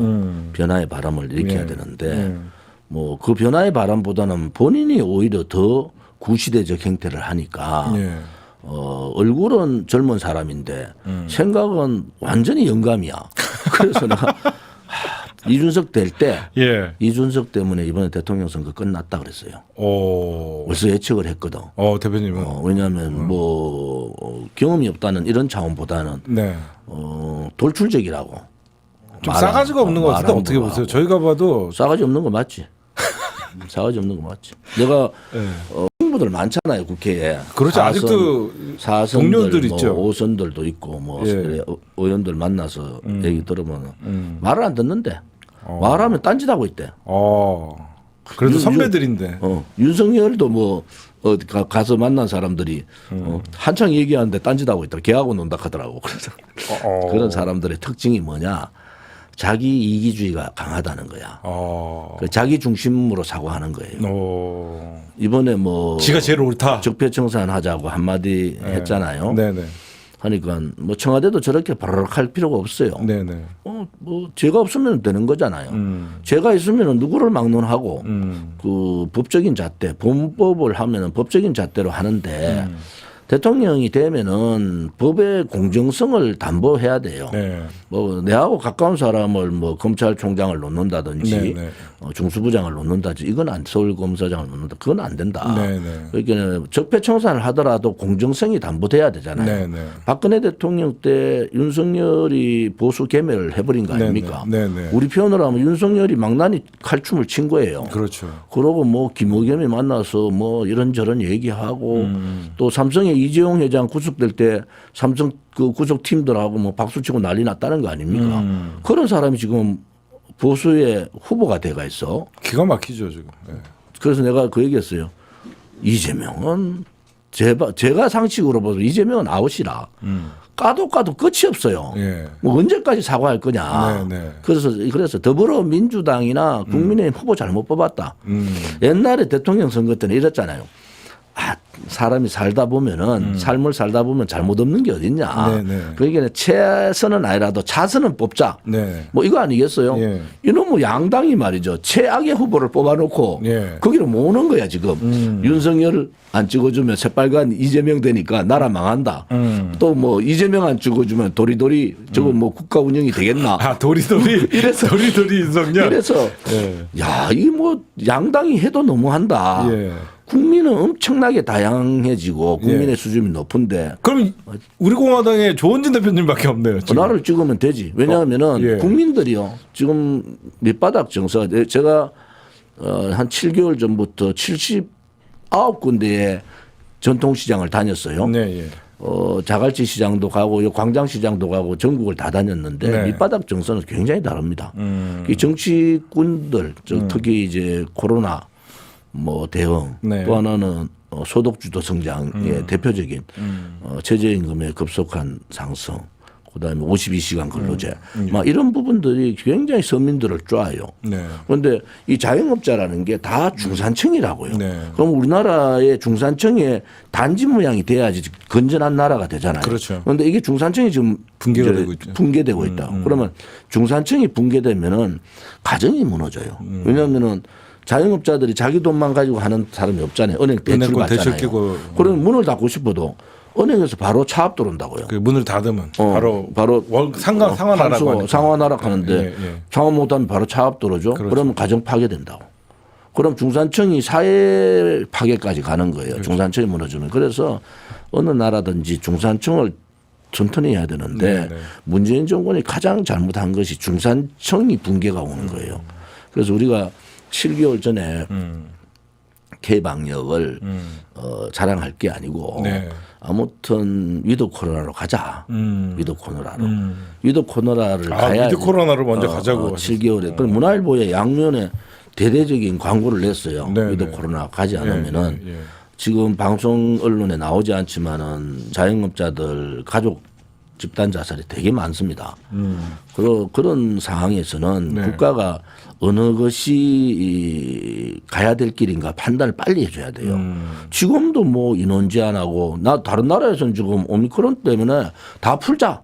변화의 바람을 일으켜야 예. 되는데 뭐 그 변화의 바람보다는 본인이 오히려 더 구시대적 행태를 하니까 예. 얼굴은 젊은 사람인데 생각은 완전히 영감이야. 그래서 내가 이준석 될 때 예. 이준석 때문에 이번에 대통령 선거 끝났다 그랬어요. 오. 벌써 예측을 했거든. 대표님은. 왜냐하면 뭐 경험이 없다는 이런 차원보다는 네. 돌출적이라고. 좀 싸가지가 없는 것 같은데 어떻게 보세요? 저희가 봐도 싸가지 없는 거 맞지. 싸가지 없는 거 맞지. 내가 예. 친구들 많잖아요 국회에. 그렇죠. 아직도 사선들, 동료들 뭐 있죠. 오선들도 있고 뭐 예. 의원들 만나서 얘기 들으면 말을 안 듣는데 말하면 딴짓하고 있대. 그래도 선배들인데. 윤석열도 뭐 어디 가서 만난 사람들이 한창 얘기하는데 딴짓하고 있다. 걔하고 논다 하더라고. 그래서 그런 사람들의 특징이 뭐냐? 자기 이기주의가 강하다는 거야. 그 자기 중심으로 사고하는 거예요. 이번에 뭐 지가 제일 옳다. 적폐청산 하자고 한마디 했잖아요. 네네. 하니까 뭐 청와대도 저렇게 바르륵 할 필요가 없어요. 네네. 뭐 죄가 없으면 되는 거잖아요. 죄가 있으면 누구를 막론하고 그 법적인 잣대, 범법을 하면은 법적인 잣대로 하는데 대통령이 되면은 법의 공정성을 담보해야 돼요. 네. 뭐 내하고 가까운 사람을 뭐 검찰총장을 놓는다든지 네, 네. 중수부장을 놓는다든지 이건 서울검사장을 놓는다. 그건 안 된다. 네, 네. 그러니까 적폐청산을 하더라도 공정성이 담보돼야 되잖아요. 네, 네. 박근혜 대통령 때 윤석열이 보수 개멸을 해버린 거 아닙니까? 네, 네. 우리 표현으로 하면 윤석열이 망나니 칼춤을 친 거예요. 그렇죠. 그러고 뭐 김의겸이 만나서 뭐 이런저런 얘기하고 또 삼성의 이재용 회장 구속될 때 삼성 그 구속팀들하고 뭐 박수치고 난리 났다는 거 아닙니까? 그런 사람이 지금 보수의 후보가 돼가 있어. 기가 막히죠 지금. 네. 그래서 내가 그 얘기했어요. 이재명은 제가 상식으로 봐서 이재명은 아웃이라. 까도 끝이 없어요. 예. 뭐 언제까지 사과할 거냐. 네, 네. 그래서 더불어민주당이나 국민의힘 후보 잘못 뽑았다. 옛날에 대통령 선거 때는 이랬잖아요. 사람이 살다 보면은 삶을 살다 보면 잘못 없는 게 어딨냐. 네, 네. 그러니까 최선은 아니라도 차선은 뽑자. 네. 뭐 이거 아니겠어요? 예. 이놈의 양당이 말이죠. 최악의 후보를 뽑아놓고 예. 거기로 모으는 거야 지금. 윤석열 안 찍어주면 새빨간 이재명 되니까 나라 망한다. 또 뭐 이재명 안 찍어주면 도리도리 저거 뭐 국가 운영이 되겠나. 도리도리. 이래서 도리도리 윤석열. 그래서 예. 야, 이 뭐 양당이 해도 너무한다. 예. 국민은 엄청나게 다양해지고 국민의 예. 수준이 높은데 그럼 우리 공화당에 조원진 대표님밖에 없네요. 지금. 나를 찍으면 되지. 왜냐하면은 예. 국민들이요. 지금 밑바닥 정서 제가 한 7개월 전부터 79군데의 전통시장을 다녔어요. 네, 예. 자갈치 시장도 가고 광장 시장도 가고 전국을 다 다녔는데 네. 밑바닥 정서는 굉장히 다릅니다. 이 정치꾼들 특히 이제 코로나 뭐 대응 네. 또 하나는 소득주도 성장의 대표적인 최저임금의 급속한 상승 그다음에 52시간 근로제 막 이런 부분들이 굉장히 서민들을 쪼아요. 네. 그런데 이 자영업자라는 게 다 중산층이라고요. 네. 그럼 우리나라의 중산층의 단지 모양이 돼야지 건전한 나라가 되잖아요. 그렇죠. 그런데 이게 중산층이 지금 붕괴가 이제 되고 있죠. 붕괴되고 있다. 그러면 중산층이 붕괴되면은 가정이 무너져요. 왜냐하면은 자영업자들이 자기 돈만 가지고 하는 사람이 없잖아요. 은행 대출 은행권 대출 받잖아요. 끼고. 그러면 문을 닫고 싶어도 은행에서 바로 차압 들어온다고요. 그 문을 닫으면 바로 상환하라고 환수, 하니까. 상환하라고 하는데 예, 예. 상환 못하면 바로 차압 들어오죠. 그렇죠. 그러면 가정 파괴된다고. 그럼 중산층이 사회 파괴까지 가는 거예요. 그렇죠. 중산층이 무너지면. 그래서 어느 나라든지 중산층을 튼튼히 해야 되는데 네, 네. 문재인 정권이 가장 잘못한 것이 중산층이 붕괴가 오는 거예요. 그래서 우리가 7개월 전에 K방역을 자랑할 게 아니고 네. 아무튼 위드 코로나로 가자. 위드 코로나로. 위드 코로나를 가야 위드 코로나로 먼저 가자고 7개월에. 그 문화일보에 양면에 대대적인 광고를 냈어요. 네, 위드 네. 코로나 가지 않으면은 예. 지금 방송 언론에 나오지 않지만은 자영업자들 가족 집단 자살이 되게 많습니다. 그런 상황에서는 네. 국가가 어느 것이 가야 될 길인가 판단을 빨리 해줘야 돼요. 지금도 뭐 인원 제한하고 다른 나라에서는 지금 오미크론 때문에 다 풀자.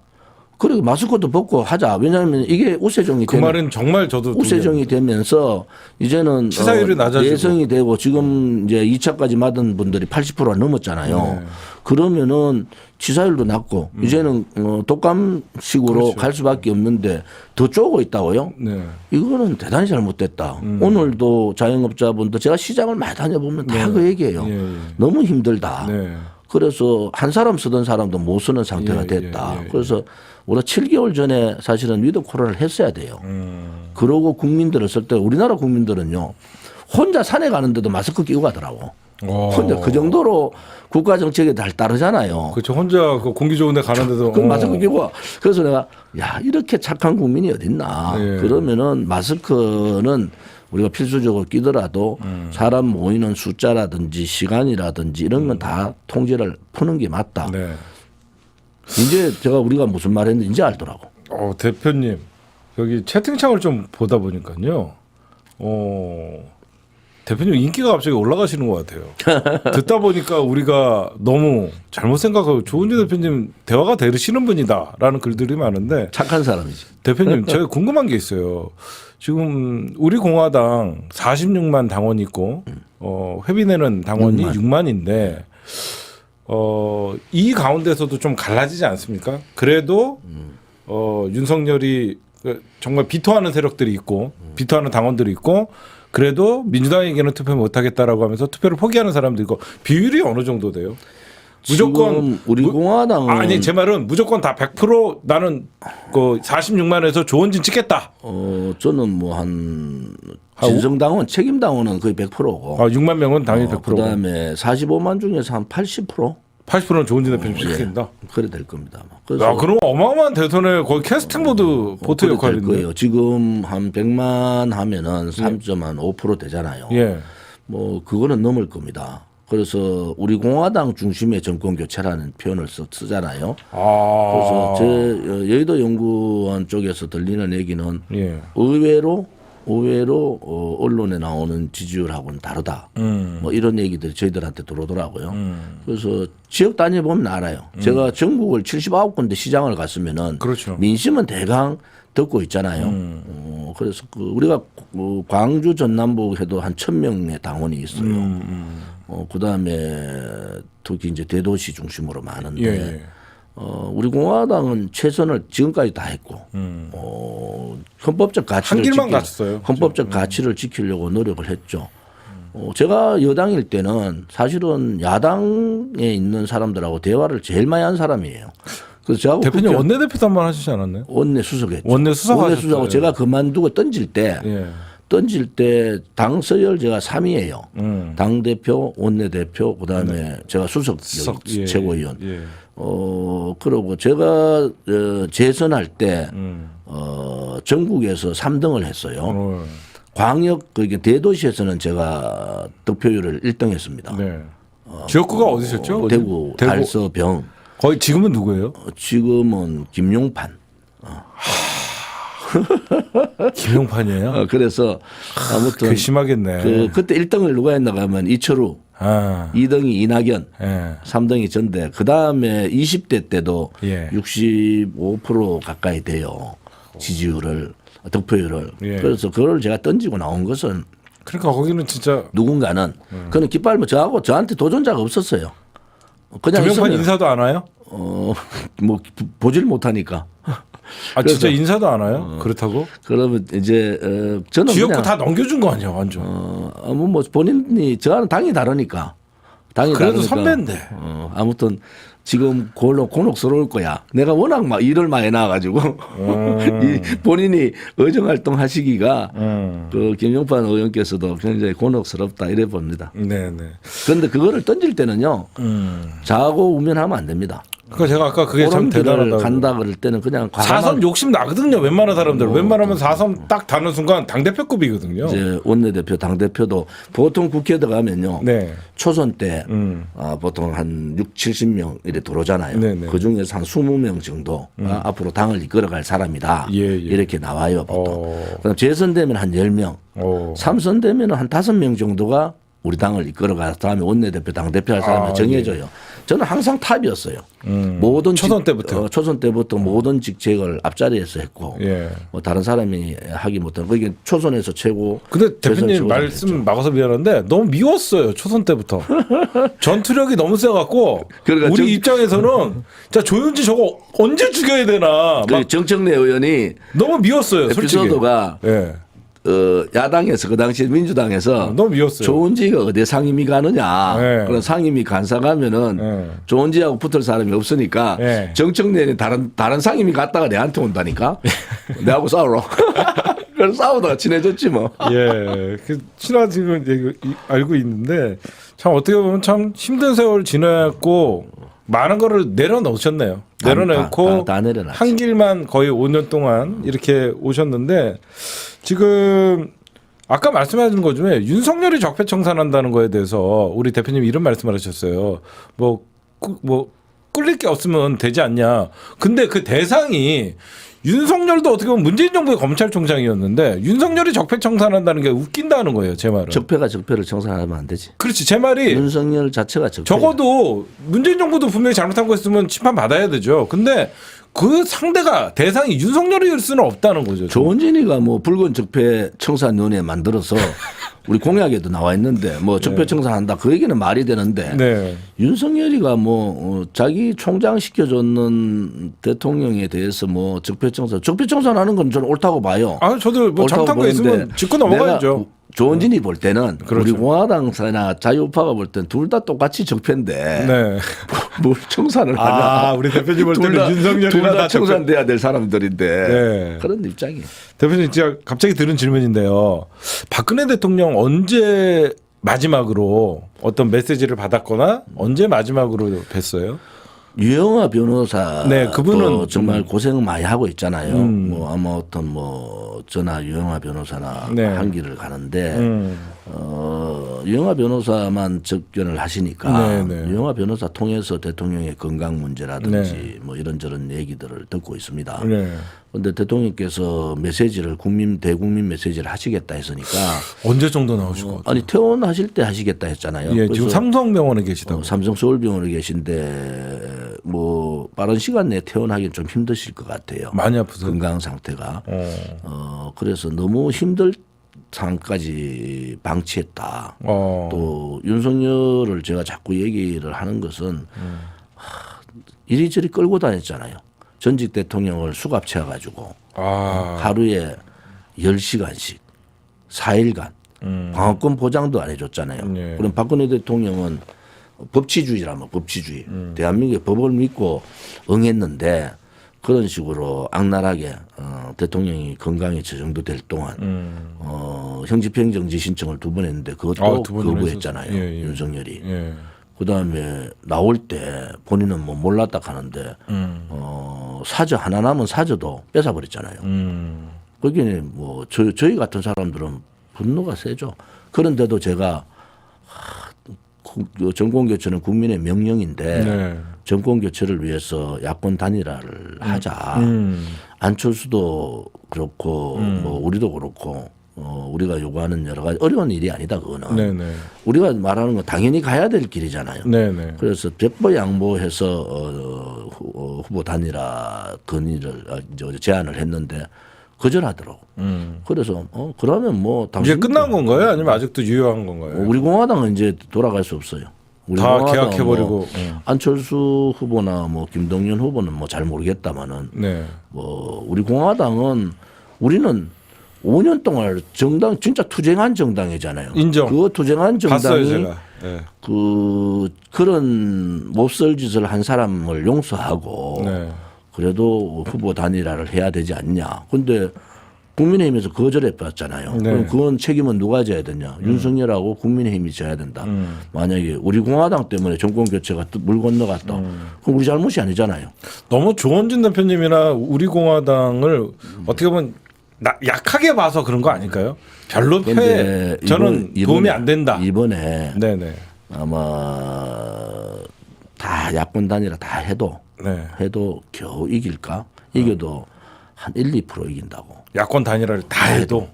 그리고 마스크도 벗고 하자. 왜냐하면 이게 우세종이 그 말은 정말 저도 우세종이 되면서 이제는 치사율이 낮아지고. 내성이 되고 지금 이제 2차까지 맞은 분들이 80%가 넘었잖아요. 네. 그러면은 치사율도 낮고 이제는 독감식으로 그렇죠. 갈 수밖에 없는데 더 쪼고 있다고요? 네. 이거는 대단히 잘못됐다. 오늘도 자영업자분들 제가 시장을 많이 다녀보면 다 그 얘기예요. 예, 예. 너무 힘들다. 네. 그래서 한 사람 쓰던 사람도 못 쓰는 상태가 예, 됐다. 예, 예. 그래서 우리가 7개월 전에 사실은 위드 코로나를 했어야 돼요. 그러고 국민들을 쓸 때 우리나라 국민들은요. 혼자 산에 가는데도 마스크 끼고 가더라고. 혼자 그 정도로 국가 정책에 잘 따르잖아요. 그렇죠. 혼자 그 공기 좋은 데 가는데도 그 마스크 끼고 와. 그래서 내가 야 이렇게 착한 국민이 어딨나. 예. 그러면은 마스크는 우리가 필수적으로 끼더라도 사람 모이는 숫자라든지 시간이라든지 이런 건 다 통제를 푸는 게 맞다. 네. 이제 우리가 무슨 말 했는지 이제 알더라고. 대표님 여기 채팅창을 좀 보다 보니까요. 대표님 인기가 갑자기 올라가시는 것 같아요. 듣다 보니까 우리가 너무 잘못 생각하고 조은진 대표님 대화가 되시는 분이다라는 글들이 많은데 착한 사람이지. 대표님 제가 궁금한 게 있어요. 지금 우리 공화당 46만 당원이 있고 회비내는 당원이 6만인데 이 가운데서도 좀 갈라지지 않습니까? 그래도 윤석열이 정말 비토하는 세력들이 있고 비토하는 당원들이 있고 그래도 민주당에게는 투표 못하겠다라고 하면서 투표를 포기하는 사람도 있고 비율이 어느 정도 돼요? 무조건 우리 공화당은 아니 제 말은 무조건 다 100% 나는 그 46만에서 조원진 찍겠다. 저는 뭐 한 진성당원 책임당원은 거의 100%고 6만 명은 당연히 100%고 그다음에 45만 중에서 한 80%? 80%는 조원진 대표님 찍힌다. 그래 될 겁니다. 야, 그럼 어마어마한 대선에 거의 캐스팅 모드 보트 그래 될 역할인데. 거예요. 지금 한 100만 하면은 3.5% 되잖아요. 예. 뭐 그거는 넘을 겁니다. 그래서 우리 공화당 중심의 정권 교체라는 표현을 쓰잖아요. 그래서 제 여의도 연구원 쪽에서 들리는 얘기는 예. 의외로 언론에 나오는 지지율하고는 다르다. 뭐 이런 얘기들이 저희들한테 들어오더라고요. 그래서 지역 다녀보면 알아요. 제가 전국을 79군데 시장을 갔으면은 그렇죠. 민심은 대강 듣고 있잖아요. 그래서 우리가 광주 전남북 해도 한 1,000명의 당원이 있어요. 그다음에 특히 이제 대도시 중심으로 많은데 예. 우리 공화당은 최선을 지금까지 다 했고 헌법적 가치를 한 길만 갔어요. 헌법적 가치를 지키려고 노력을 했죠. 제가 여당일 때는 사실은 야당에 있는 사람들하고 대화를 제일 많이 한 사람이에요. 그래서 저하고 대표님 원내대표도 한 번 하시지 않았나요? 원내 수석했죠. 원내 수석하셨어요. 제가 그만두고 던질 때 당 서열 제가 3위예요. 당 대표, 원내 대표, 그다음에 제가 수석 예. 최고위원. 예. 그러고 제가 재선할 때 전국에서 3등을 했어요. 광역 대도시에서는 제가 득표율을 1등했습니다. 네. 지역구가 어디셨죠? 대구, 달서병. 거의 지금은 누구예요? 지금은 김용판. 김용판이에요? 그래서 아무튼 심하겠네. 그때 1등을 누가 했나 하면 이철우, 2등이 이낙연, 3등이 전대. 그 다음에 20대 때도 65% 가까이 돼요. 지지율을, 득표율을. 그래서 그걸 제가 던지고 나온 것은 그러니까 거기는 진짜 누군가는 그는 깃발 저한테 도전자가 없었어요. 그냥 김용판 인사도 안 와요? 뭐 보질 못하니까. 진짜 인사도 안 와요? 그렇다고? 그러면 이제 저는 지역구 그냥 다 넘겨준 거 아니야, 완전. 뭐 본인이 저와는 당이 다르니까. 그래도 선배인데. 아무튼 지금 곤혹스러울 거야. 내가 워낙 막 일을 많이 해놔가지고 본인이 의정활동 하시기가 그 김용판 의원께서도 굉장히 곤혹스럽다 이래 봅니다. 네네. 그런데 그거를 던질 때는요. 자고 우면하면 안 됩니다. 그러니까 제가 아까 그게 참 대단하다고. 간다 그럴 때는 그냥 4선 욕심 나거든요. 웬만한 사람들. 웬만하면 4선 딱 다는 순간 당대표급이거든요. 이제 원내대표, 당대표도 보통 국회에 들어가면요. 네. 초선 때 보통 한 6, 70명 이렇게 들어오잖아요. 네네. 그중에서 한 20명 정도 앞으로 당을 이끌어갈 사람이다. 이렇게 나와요. 보통. 그럼 재선되면 한 10명. 3선 되면 한 5명 정도가 우리 당을 이끌어가 다음에 원내대표, 당대표 할 사람을 정해줘요. 저는 항상 탑이었어요. 모든 초선 때부터 모든 직책을 앞자리에서 했고 뭐 다른 사람이 하기 못한 그게 초선에서 최고. 근데 대표님 말씀 막아서 미안한데 너무 미웠어요. 초선 때부터. 전투력이 너무 세갖고 그러니까 우리 입장에서는 자 조윤지 저거 언제 죽여야 되나. 막 정청래 의원이 너무 미웠어요. 솔직히. 에피소드가 야당에서 그 당시에 민주당에서 너무 미웠어요. 조은지가 어디 상임위 가느냐. 그런 상임위 간사 가면은 조은지하고 붙을 사람이 없으니까 정청래는 다른 상임위 갔다가 내한테 온다니까. 내하고 싸우러. 그래서 싸우다가 친해졌지 뭐. 친해진 건 알고 있는데 참 어떻게 보면 참 힘든 세월 지냈고 많은 거를 내려놓으셨네요. 내려놓고 다 한 길만 거의 5년 동안 이렇게 오셨는데 지금 아까 말씀하신 것 중에 윤석열이 적폐청산한다는 거에 대해서 우리 대표님 이런 말씀을 하셨어요. 뭐 끌릴 게 없으면 되지 않냐. 근데 그 대상이 윤석열도 어떻게 보면 문재인 정부의 검찰총장이었는데 윤석열이 적폐청산한다는 게 웃긴다는 거예요. 제 말은. 적폐가 적폐를 청산하면 안 되지. 그렇지. 제 말이. 윤석열 자체가 적폐. 적어도 문재인 정부도 분명히 잘못한 거 있으면 심판 받아야 되죠. 근데 그 상대가 대상이 윤석열일 수는 없다는 거죠. 조원진이가 뭐 붉은 적폐 청산위원회 만들어서 우리 공약에도 나와 있는데 뭐 적폐 청산한다 그 얘기는 말이 되는데 네. 윤석열이가 뭐 자기 총장 시켜줬는 대통령에 대해서 뭐 적폐 청산하는 건 저는 옳다고 봐요. 아, 저도 뭐 옳다고 잘못한 거 보는데 있으면 짚고 넘어가야죠. 조원진이 볼 때는 그렇죠. 우리 공화당사나 자유파가 볼 때는 둘 다 똑같이 적폐인데 네. 뭘 청산을 하냐. 아, 우리 대표님 볼 때는 윤석열이나 둘 다 다 청산돼야 될 사람들인데 네. 그런 입장이에요. 대표님 제가 갑자기 들은 질문인데요. 박근혜 대통령 언제 마지막으로 어떤 메시지를 받았거나 언제 마지막으로 뵀어요? 유영아 변호사 네, 그분은 정말 고생 많이 하고 있잖아요. 뭐 아마 어떤 뭐 저나 유영아 변호사나 네. 한 길을 가는데 유영아 변호사만 접견을 하시니까 네, 네. 유영아 변호사 통해서 대통령의 건강 문제라든지 뭐 이런저런 얘기들을 듣고 있습니다. 네. 그런데 대통령께서 메시지를 대국민 메시지를 하시겠다 했으니까 언제 정도 나오실 것 같아요? 아니 퇴원하실 때 하시겠다 했잖아요. 예, 지금 그래서 삼성병원에 계시다고. 삼성 서울병원에 계신데 뭐 빠른 시간 내에 퇴원하기는 좀 힘드실 것 같아요. 많이 아프세요? 건강 상태가. 그래서 너무 힘들 상까지 방치했다. 또 윤석열을 제가 자꾸 얘기를 하는 것은 이리저리 끌고 다녔잖아요. 전직 대통령을 수갑 채워가지고 하루에 10시간씩 4일간 방어권 보장도 안 해줬잖아요. 네. 그럼 박근혜 대통령은 법치주의라면 법치주의. 대한민국의 법을 믿고 응했는데 그런 식으로 악랄하게 대통령이 건강이 저 정도 될 동안 형집행정지 신청을 2번 했는데 그것도 거부했잖아요. 예. 윤석열이. 예. 그다음에 나올 때 본인은 뭐 몰랐다 하는데 사저 하나 남은 사저도 뺏어버렸잖아요. 거기에 뭐 저희 같은 사람들은 분노가 세죠. 그런데도 제가 정권 교체는 국민의 명령인데 네. 정권 교체를 위해서 야권 단일화를 하자. 안철수도 그렇고 뭐 우리도 그렇고 우리가 요구하는 여러 가지 어려운 일이 아니다 그거는. 네네. 우리가 말하는 건 당연히 가야 될 길이잖아요. 네네. 그래서 백보양보해서 후보 단일화 건의를 이제 제안을 했는데 거절하더라고. 그래서 그러면 뭐 이제 끝난 건가요? 아니면 아직도 유효한 건가요? 우리 공화당은 이제 돌아갈 수 없어요. 우리 다 공화당은 계약해버리고. 뭐 안철수 후보나 뭐 김동연 후보는 뭐 잘 모르겠다마는 네. 뭐 우리 공화당은 우리는 5년 동안 정당 진짜 투쟁한 정당이잖아요. 인정. 그 투쟁한 봤어요 정당이 제가. 네. 그런 몹쓸 짓을 한 사람을 용서하고 네. 그래도 후보 단일화를 해야 되지 않냐. 그런데 국민의힘에서 거절해 봤잖아요. 네. 그럼 그건 책임은 누가 져야 되냐. 윤석열하고 국민의힘이 져야 된다. 만약에 우리 공화당 때문에 정권 교체가 물 건너갔다. 그럼 우리 잘못이 아니잖아요. 너무 조원진 대표님이나 우리 공화당을 어떻게 보면 약하게 봐서 그런 거 아닐까요? 별로 저는 도움이 안 된다. 이번에 네네. 아마 다 야권 단일화 다 해도 네. 겨우 이길까? 이겨도 한 1, 2% 이긴다고. 야권 단일화를 다 해도.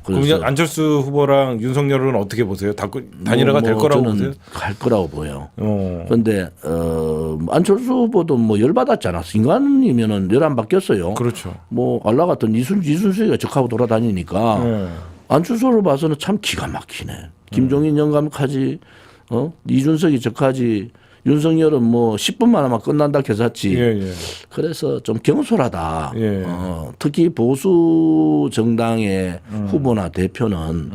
그럼 안철수 후보랑 윤석열은 어떻게 보세요? 단일화가 될 거라고 저는 보세요? 갈 거라고 보여요. 그런데 안철수 후보도 뭐 열받았잖아. 인간이면은 열 안 바뀌었어요. 그렇죠. 뭐 알라 같은 이순수가 적하고 돌아다니니까 안철수로 봐서는 참 기가 막히네. 김종인 영감하지, 이준석이 적하지. 윤석열은 뭐 10분만 하면 끝난다 개샀지. 예. 그래서 좀 경솔하다. 예. 특히 보수 정당의 후보나 대표는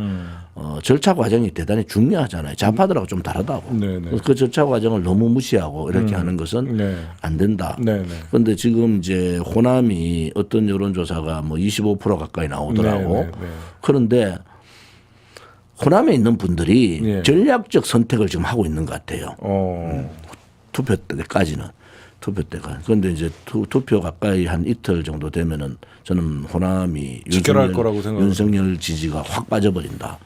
절차 과정이 대단히 중요하잖아요. 좌파들하고 좀 다르다고. 네네. 그 절차 과정을 너무 무시하고 이렇게 하는 것은 네. 안 된다. 네네. 그런데 지금 이제 호남이 어떤 여론조사가 뭐 25% 가까이 나오더라고. 네네. 그런데 호남에 있는 분들이 예. 전략적 선택을 지금 하고 있는 것 같아요. 투표 때까지는. 투표 때가. 그런데 이제 투표 가까이 한 이틀 정도 되면은 저는 호남이 직결할 거라고 생각합니다. 윤석열 지지가 확 빠져버린다.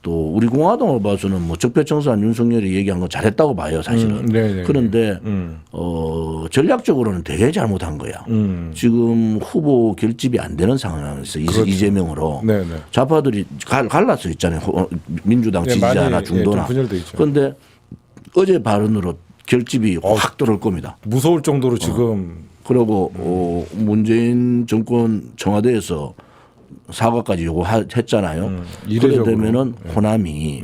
또 우리 공화당을 봐서는 뭐 적폐청산 윤석열이 얘기한 거 잘했다고 봐요, 사실은. 그런데 전략적으로는 되게 잘못한 거야. 지금 후보 결집이 안 되는 상황에서 그렇죠. 이재명으로 네네. 좌파들이 갈라서 있잖아요. 민주당 지지자나 중도나. 그런데 어제 발언으로 결집이 확 들어올 겁니다. 무서울 정도로 지금 그리고 문재인 정권 청와대에서 사과까지 요구했잖아요. 그래 되면은 호남이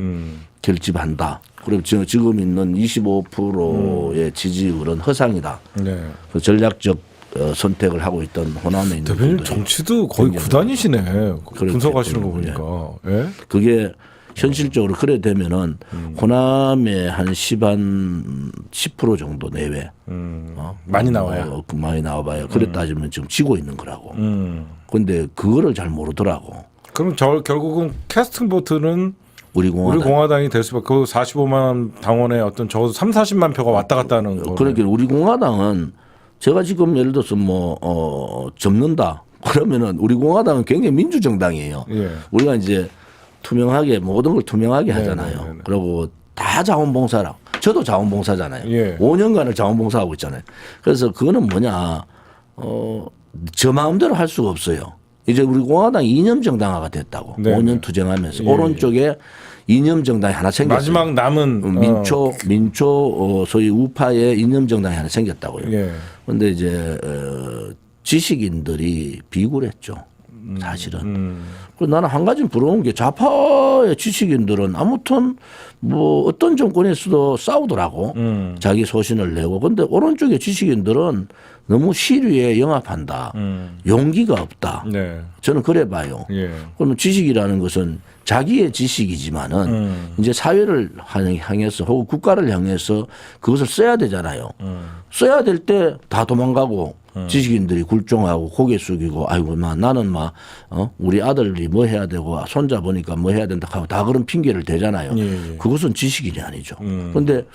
결집한다. 그리고 지금 있는 25%의 지지율은 허상이다. 네. 그 전략적 선택을 하고 있던 호남에 있는 대표님 분들이 정치도 거의 구단이시네. 그렇게 분석하시는 거 보는 보니까. 예? 그게 현실적으로 그래 되면은 호남의 한 10% 정도 내외 많이 나와요. 많이 나와봐요. 그래 따지면 지금 지고 있는 거라고. 근데 그거를 잘 모르더라고. 그럼 결국은 캐스팅 보트는 우리 공화당이 될 수밖에. 그 45만 당원의 어떤 적어도 3, 40만 표가 왔다 갔다 하는 거. 그러니까 우리 공화당은 제가 지금 예를 들어서 접는다. 그러면은 우리 공화당은 굉장히 민주정당이에요. 예. 우리가 이제 투명하게 모든 걸 투명하게 하잖아요. 네네네. 그리고 다 자원봉사라. 저도 자원봉사잖아요. 예. 5년간을 자원봉사하고 있잖아요. 그래서 그거는 뭐냐, 저 마음대로 할 수가 없어요. 이제 우리 공화당이 이념 정당화가 됐다고. 네네. 5년 투쟁하면서 예. 오른쪽에 이념 정당이 하나 생겼어요. 마지막 남은 민초 소위 우파의 이념 정당이 하나 생겼다고요. 예. 그런데 이제 지식인들이 비굴했죠. 사실은. 그리고 나는 한 가지 부러운 게 좌파의 지식인들은 아무튼 뭐 어떤 정권에서도 싸우더라고. 자기 소신을 내고. 근데 오른쪽의 지식인들은 너무 시류에 영합한다. 용기가 없다. 네. 저는 그래 봐요. 예. 그러면 지식이라는 것은 자기의 지식이지만은 이제 사회를 향해서 혹은 국가를 향해서 그것을 써야 되잖아요. 써야 될 때 다 도망가고 지식인들이 굴종하고 고개 숙이고 아이고 나는 우리 아들이 뭐 해야 되고 손자 보니까 뭐 해야 된다 하고 다 그런 핑계를 대잖아요. 예. 그것은 지식인이 아니죠. 그런데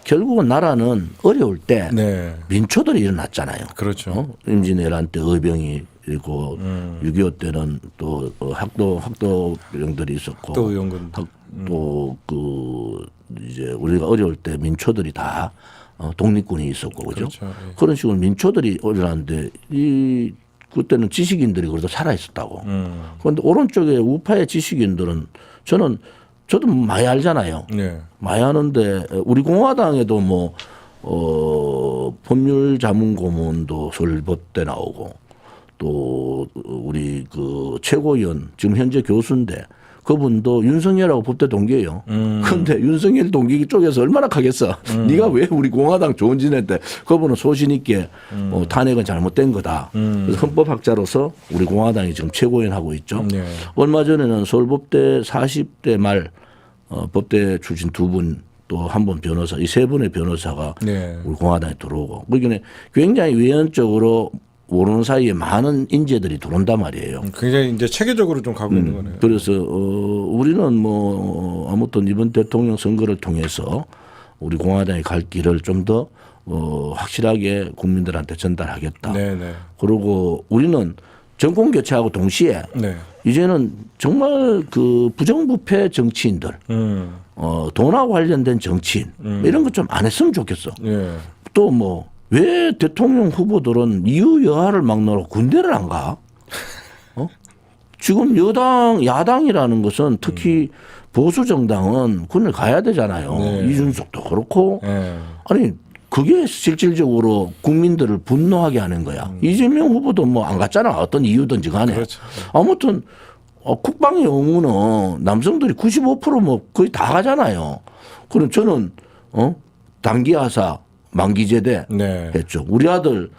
결국은 나라는 어려울 때 네. 민초들이 일어났잖아요. 그렇죠. 임진왜란 때 의병이 있고 6.25 때는 또 학도병들이 있었고 또 연근. 또 그 이제 우리가 어려울 때 민초들이 다 독립군이 있었고 그죠? 그렇죠. 예. 그런 식으로 민초들이 일어났는데 그때는 지식인들이 그래도 살아 있었다고. 그런데 오른쪽에 우파의 지식인들은 저도 많이 알잖아요. 네. 많이 아는데 우리 공화당에도 법률 자문 고문도 서울법대 나오고 또 우리 그 최고위원 지금 현재 교수인데 그분도 윤석열하고 법대 동기예요. 그런데 윤석열 동기 쪽에서 얼마나 가겠어. 네가 왜 우리 공화당 조은진한테 그분은 소신 있게 탄핵은 잘못된 거다. 그래서 헌법학자로서 우리 공화당이 지금 최고위원 하고 있죠. 네. 얼마 전에는 서울법대 40대 말 법대 출신 2분 또 한 분 변호사 이 3분의 변호사가 네. 우리 공화당에 들어오고 그러니까 굉장히 외연적으로 모르는 사이에 많은 인재들이 들어온단 말이에요. 굉장히 이제 체계적으로 좀 가고 있는 거네요. 그래서 우리는 아무튼 이번 대통령 선거를 통해서 우리 공화당이 갈 길을 좀 더 확실하게 국민들한테 전달하겠다. 네네. 그리고 우리는 정권 교체하고 동시에 네. 이제는 정말 그 부정부패 정치인들, 돈하고 관련된 정치인 이런 것 좀 안 했으면 좋겠어. 예. 또 왜 대통령 후보들은 이유 여하를 막느라고 군대를 안 가? 지금 야당이라는 것은 특히 보수 정당은 군을 가야 되잖아요. 네. 이준석도 그렇고. 예. 아니 그게 실질적으로 국민들을 분노하게 하는 거야. 이재명 후보도 안 갔잖아. 어떤 이유든지 간에. 그렇죠. 아무튼 국방의 의무는 남성들이 95% 거의 다 가잖아요. 그럼 저는 단기하사 만기제대 네. 했죠. 우리 아들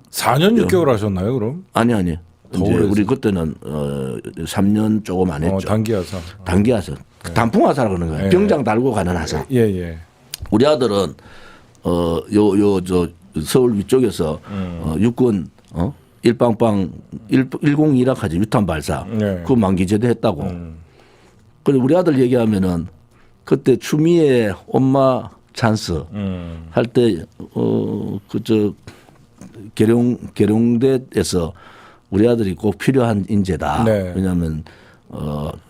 4년 6개월 하셨나요, 그럼? 아니 이제 우리 그때는 3년 조금 안 했죠. 단기하사. 단기하사. 단풍하사라 그러는 거예요. 네. 병장 달고 가는 하사. 예, 예. 우리 아들은 저 서울 위쪽에서 육군 일빵빵 102라 하지 유탄 발사. 네. 그 만기제대 했다고. 근데 우리 아들 얘기하면은 그때 추미애 엄마 찬스 할 때 계룡대에서 우리 아들이 꼭 필요한 인재다. 네. 왜냐하면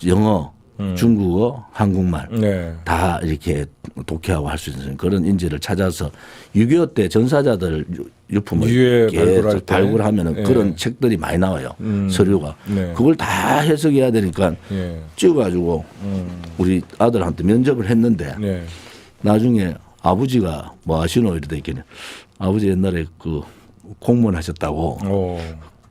영어, 중국어, 한국말 네. 다 이렇게 독해하고 할 수 있는 그런 인재를 찾아서 6.25 때 전사자들 유품을 유해 계속 발굴할 때. 발굴하면은 네. 그런 책들이 많이 나와요. 서류가. 네. 그걸 다 해석해야 되니까 예. 찍어가지고 우리 아들한테 면접을 했는데 네. 나중에 아버지가 뭐 아시노 이러다 있겠네. 아버지 옛날에 그 공무원 하셨다고.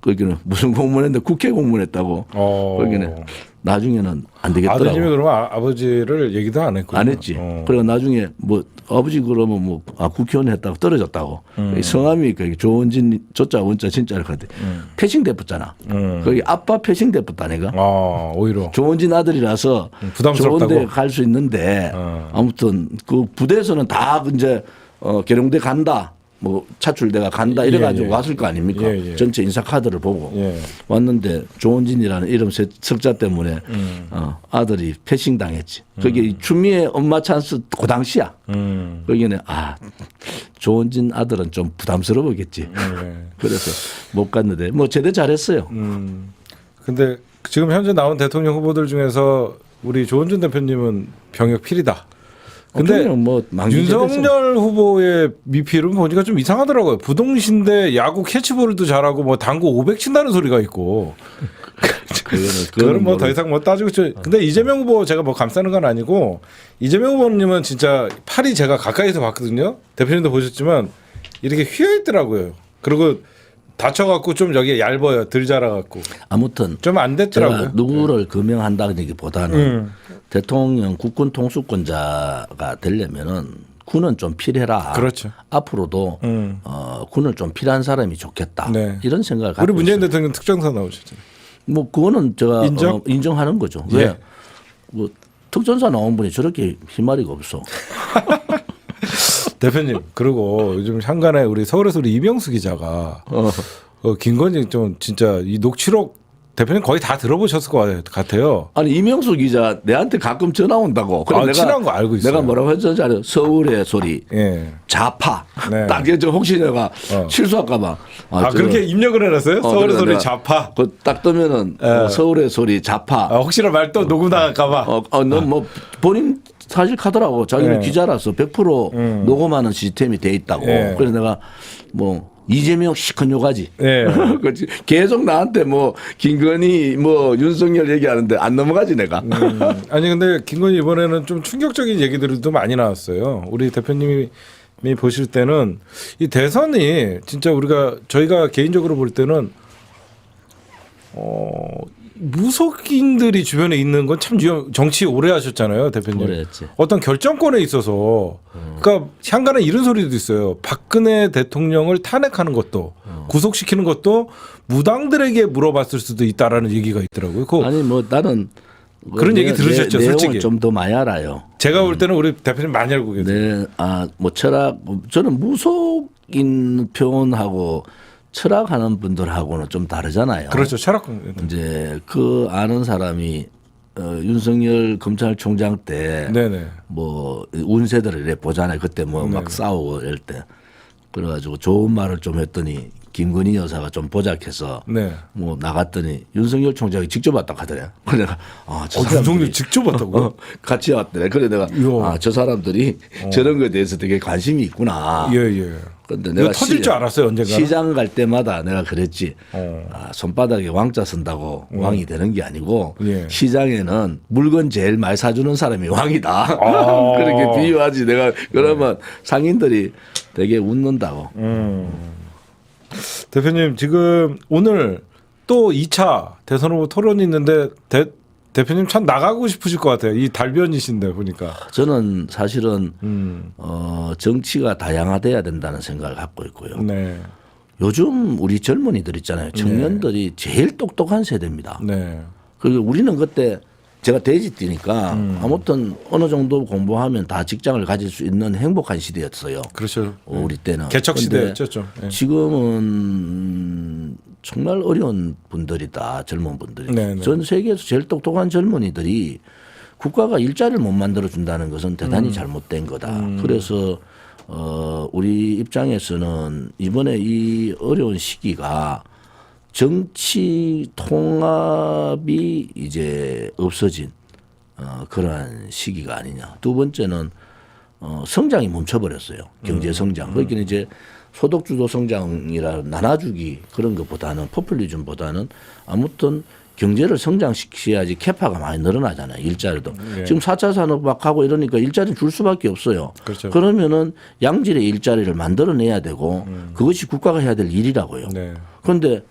거기는 무슨 공무원했는데 국회 공무원했다고. 거기는 나중에는 안 되겠더라고. 아드님이 그러면 아버지를 얘기도 안 했고. 안 했지. 그리고 나중에 뭐 아버지 그러면 뭐 국회의원 했다고 떨어졌다고. 성함이 그 조원진 조자 원자 진짜를 하는데 패싱 대포잖아. 거기 아빠 패싱 대포다 내가. 오히려 조원진 아들이라서 부담스럽다고. 좋은데 갈 수 있는데 아무튼 그 부대에서는 다 이제 계룡대 간다. 뭐 차출대가 간다 이래가지고 왔을 거 아닙니까? 전체 인사 카드를 보고 왔는데 조원진이라는 이름 석자 때문에 아들이 패싱 당했지. 그게 추미애 엄마 찬스 그 당시야. 거기는 조원진 아들은 좀 부담스러웠겠지. 그래서 못 갔는데 뭐 제대 잘했어요. 근데 지금 현재 나온 대통령 후보들 중에서 우리 조원진 대표님은 병역 필이다. 근데 뭐 윤석열 후보의 미필은 보니까 좀 이상하더라고요. 부동신대 야구 캐치볼도 잘하고 뭐 당구 500 친다는 소리가 있고. 그거는 뭐 더 이상 뭐 따지고. 근데 이재명 후보 제가 뭐 감싸는 건 아니고 이재명 후보님은 진짜 팔이 제가 가까이서 봤거든요. 대표님도 보셨지만 이렇게 휘어 있더라고요. 그리고 다쳐갖고 좀 여기 얇아요. 덜 자라갖고. 아무튼 좀 안 됐더라고요. 누구를 금명한다기보다는 대통령 국군 통수권자가 되려면은 군은 좀 필해라. 그렇죠. 앞으로도 군을 좀 필요한 사람이 좋겠다. 네. 이런 생각을 갖고 우리 문재인 있어요. 대통령 특정사 나오셨잖아요. 뭐 그거는 제가 인정하는 거죠. 예. 왜? 뭐 특전사 나온 분이 저렇게 희마리가 없어. 대표님, 그리고 요즘 한간에 우리 서울에서 우리 이명수 기자가 김건희 좀 진짜 이 녹취록 대표님 거의 다 들어보셨을 것 같아요. 아니 이명수 기자 내한테 가끔 전화 온다고. 그래 내가 친한 거 알고 있어요. 내가 뭐라고 했는지 알아요. 서울의 소리, 좌파. 네. 딱 이제 혹시 내가 실수할까봐. 그렇게 입력을 해놨어요? 서울의 소리 좌파. 딱 뜨면은 서울의 소리 좌파. 혹시나 말 또 녹음 나갈까봐. 넌 뭐 본인 사실 하더라고. 자기는 기자라서 100% 녹음하는 시스템이 돼 있다고. 그래서 내가 뭐 이재명 시큰 요가지. 그렇지. 계속 나한테 뭐 김건희 뭐 윤석열 얘기하는데 안 넘어가지 내가. 아니 근데 김건희 이번에는 좀 충격적인 얘기들도 많이 나왔어요. 우리 대표님이 보실 때는 이 대선이 진짜 저희가 개인적으로 볼 때는 무속인들이 주변에 있는 건 참 정치 오래 하셨잖아요, 대표님. 오래 했지. 어떤 결정권에 있어서 그러니까 향가는 이런 소리도 있어요. 박근혜 대통령을 탄핵하는 것도 구속시키는 것도 무당들에게 물어봤을 수도 있다라는 얘기가 있더라고요. 아니 뭐 나는 그런 얘기 들으셨죠, 솔직히. 좀 더 많이 알아요. 제가 볼 때는 우리 대표님 많이 알고 계세요. 네, 뭐 철학 저는 무속인 표현하고 철학하는 분들하고는 좀 다르잖아요. 그렇죠, 철학. 이제 그 아는 사람이 윤석열 검찰총장 때 뭐 운세들을 이래 보잖아요. 그때 뭐 막 싸우고 이럴 때 그래가지고 좋은 말을 좀 했더니 김건희 여사가 좀 보작해서 뭐 나갔더니 윤석열 총장이 직접 왔다고 하더래. 그래 내가 윤석열 직접 왔다고? 같이 왔더래. 그래 내가 저 사람들이 저런 거에 대해서 되게 관심이 있구나. 근데 내가 터질 줄 알았어요, 언젠가. 시장 갈 때마다 내가 그랬지. 손바닥에 왕자 쓴다고 왕이 되는 게 아니고 시장에는 물건 제일 많이 사주는 사람이 왕이다. 그렇게 비유하지. 내가 그러면 상인들이 되게 웃는다고. 대표님 지금 오늘 또 2차 대선 후보 토론이 있는데 대표님 참 나가고 싶으실 것 같아요. 이 달변이신데 보니까. 저는 사실은 정치가 다양화돼야 된다는 생각을 갖고 있고요. 요즘 우리 젊은이들 있잖아요. 청년들이 제일 똑똑한 세대입니다. 그리고 우리는 그때 제가 돼지띠니까 아무튼 어느 정도 공부하면 다 직장을 가질 수 있는 행복한 시대였어요. 그렇죠. 우리 때는. 개척 시대였죠. 지금은 정말 어려운 분들이다. 젊은 분들이. 전 세계에서 제일 똑똑한 젊은이들이 국가가 일자리를 못 만들어준다는 것은 대단히 잘못된 거다. 그래서 우리 입장에서는 이번에 이 어려운 시기가 정치 통합이 이제 없어진 그러한 시기가 아니냐. 두 번째는 성장이 멈춰버렸어요. 경제 성장. 그러니까 이제 소득주도 성장이라 나눠주기 그런 것보다는 포퓰리즘보다는 아무튼 경제를 성장시켜야지 캐파가 많이 늘어나잖아요. 일자리도. 예. 지금 4차 산업 막 하고 이러니까 일자리 줄 수밖에 없어요. 그렇죠. 그러면은 양질의 일자리를 만들어내야 되고 그것이 국가가 해야 될 일이라고요. 네. 그런데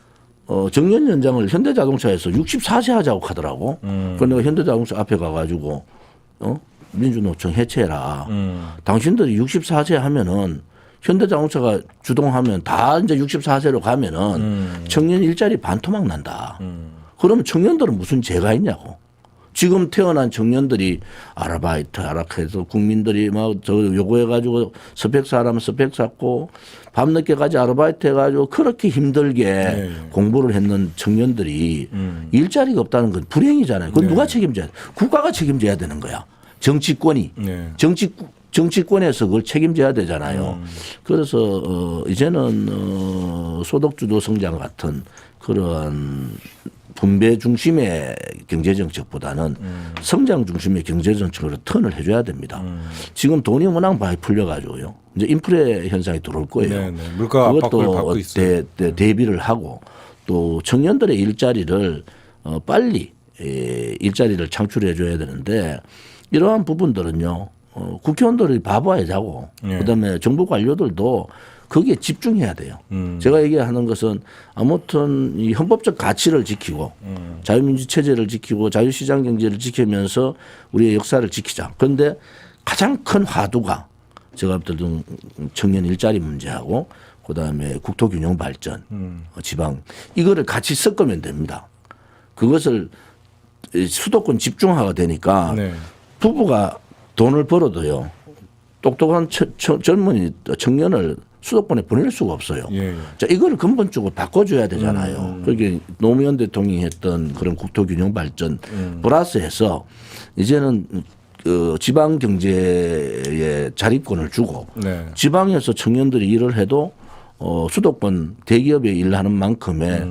정년 연장을 현대자동차에서 64세 하자고 하더라고. 그래서 내가 현대자동차 앞에 가가지고 민주노총 해체해라. 당신들이 64세 하면은 현대자동차가 주동하면 다 이제 64세로 가면은 청년 일자리 반토막 난다. 그러면 청년들은 무슨 죄가 있냐고. 지금 태어난 청년들이 아르바이트 하락해서 국민들이 막 저 요구해가지고 스펙 사라면 스펙 쌓고 밤늦게까지 아르바이트 해가지고 그렇게 힘들게 공부를 했는 청년들이 일자리가 없다는 건 불행이잖아요. 그건 누가 책임져야 돼? 국가가 책임져야 되는 거야. 정치권이. 정치권에서 그걸 책임져야 되잖아요. 그래서 이제는 소득주도 성장 같은 그런 분배 중심의 경제 정책보다는 성장 중심의 경제 정책으로 턴을 해줘야 됩니다. 지금 돈이 워낙 많이 풀려가지고요. 이제 인플레 현상이 들어올 거예요. 물가 압박을 받고 있어요. 대비를 하고 또 청년들의 일자리를 빨리 일자리를 창출해줘야 되는데 이러한 부분들은요. 국회의원들이 바보야자고 그다음에 정부 관료들도 거기에 집중해야 돼요. 제가 얘기하는 것은 아무튼 이 헌법적 가치를 지키고 자유민주 체제를 지키고 자유시장 경제를 지키면서 우리의 역사를 지키자. 그런데 가장 큰 화두가 제가 볼 때는 청년 일자리 문제하고 그다음에 국토균형 발전, 지방 이거를 같이 섞으면 됩니다. 그것을 수도권 집중화가 되니까 부부가 돈을 벌어도요. 똑똑한 젊은이 청년을 수도권에 보낼 수가 없어요. 자, 이거를 근본적으로 바꿔줘야 되잖아요. 그게 노무현 대통령이 했던 그런 국토균형 발전 플러스해서 이제는 지방 경제에 자립권을 주고 지방에서 청년들이 일을 해도 수도권 대기업에 일하는 만큼의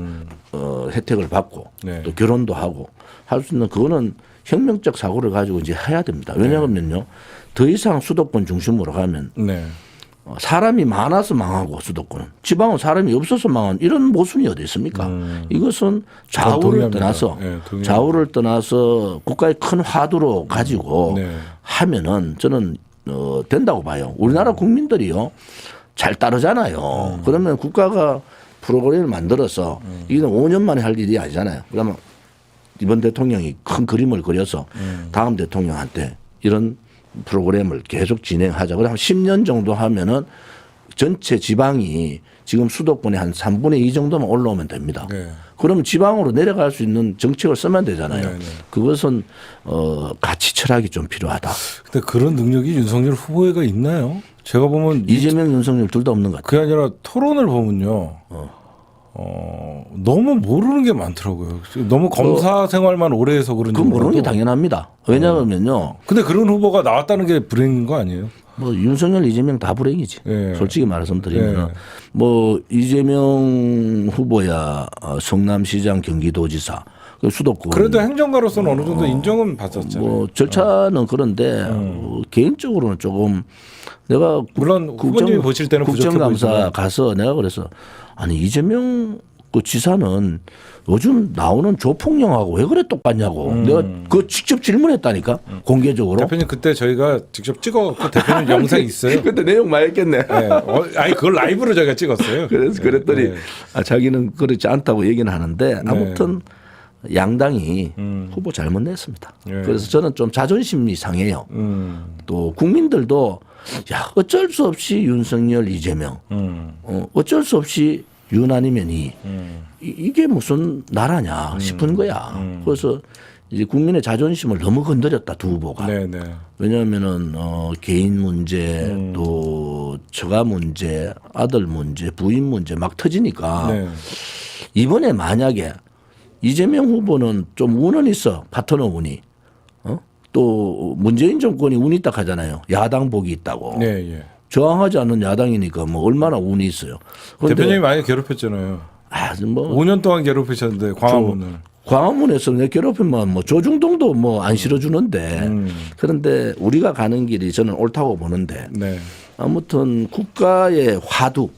혜택을 받고 또 결혼도 하고 할 수 있는 그거는 혁명적 사고를 가지고 이제 해야 됩니다. 왜냐하면요. 더 이상 수도권 중심으로 가면 사람이 많아서 망하고 수도권은 지방은 사람이 없어서 망한 이런 모순이 어디 있습니까? 이것은 좌우를 떠나서 좌우를 떠나서 국가의 큰 화두로 가지고 하면은 저는 된다고 봐요. 우리나라 국민들이요 잘 따르잖아요. 그러면 국가가 프로그램을 만들어서 이게 5년 만에 할 일이 아니잖아요. 그러면 이번 대통령이 큰 그림을 그려서 다음 대통령한테 이런 프로그램을 계속 진행하자. 그러면 10년 정도 하면은 전체 지방이 지금 수도권의 한 3분의 2 정도만 올라오면 됩니다. 그러면 지방으로 내려갈 수 있는 정책을 쓰면 되잖아요. 그것은 가치 철학이 좀 필요하다. 근데 그런 능력이 윤석열 후보에가 있나요? 제가 보면 이재명, 윤석열 둘 다 없는 것 같아요. 그게 아니라 토론을 보면요. 너무 모르는 게 많더라고요. 너무 검사 생활만 오래 해서 그런지 그건 모르는 게 당연합니다. 왜냐하면요. 근데 그런 후보가 나왔다는 게 불행인 거 아니에요? 뭐 윤석열, 이재명 다 불행이지. 솔직히 말씀드리면 뭐 이재명 후보야 성남시장, 경기도지사, 수도권. 그래도 행정가로서는 어느 정도 인정은 받았잖아요. 뭐 절차는 그런데 개인적으로는 조금 내가 물론 후보님이 보실 때는 국정감사 가서 내가 그래서 아니 이재명 그 지사는 요즘 나오는 조폭령하고 왜 그래 똑같냐고 내가 그 직접 질문했다니까 공개적으로. 대표님 그때 저희가 직접 찍어갖고 대표님 영상 있어요. 그때 내용 많이 했겠네. 아니 그걸 라이브로 저희가 찍었어요. 그래서 그랬더니 자기는 그렇지 않다고 얘기는 하는데 아무튼 양당이 후보 잘못 냈습니다. 그래서 저는 좀 자존심이 상해요. 또 국민들도 야 어쩔 수 없이 윤석열, 이재명, 어쩔 수 없이 윤 아니면 이게 무슨 나라냐 싶은 거야. 그래서 이제 국민의 자존심을 너무 건드렸다 두 후보가. 왜냐하면은 개인 문제 또 처가 문제, 아들 문제, 부인 문제 막 터지니까 이번에 만약에 이재명 후보는 좀 운은 있어 파트너 운이. 또 문재인 정권이 운이 있다 하잖아요. 야당 복이 있다고. 저항하지 않는 야당이니까 뭐 얼마나 운이 있어요. 대표님이 많이 괴롭혔잖아요. 뭐 5년 동안 괴롭히셨는데 광화문을. 광화문에서 내 괴롭히면 뭐 조중동도 뭐 안 실어주는데 그런데 우리가 가는 길이 저는 옳다고 보는데 아무튼 국가의 화두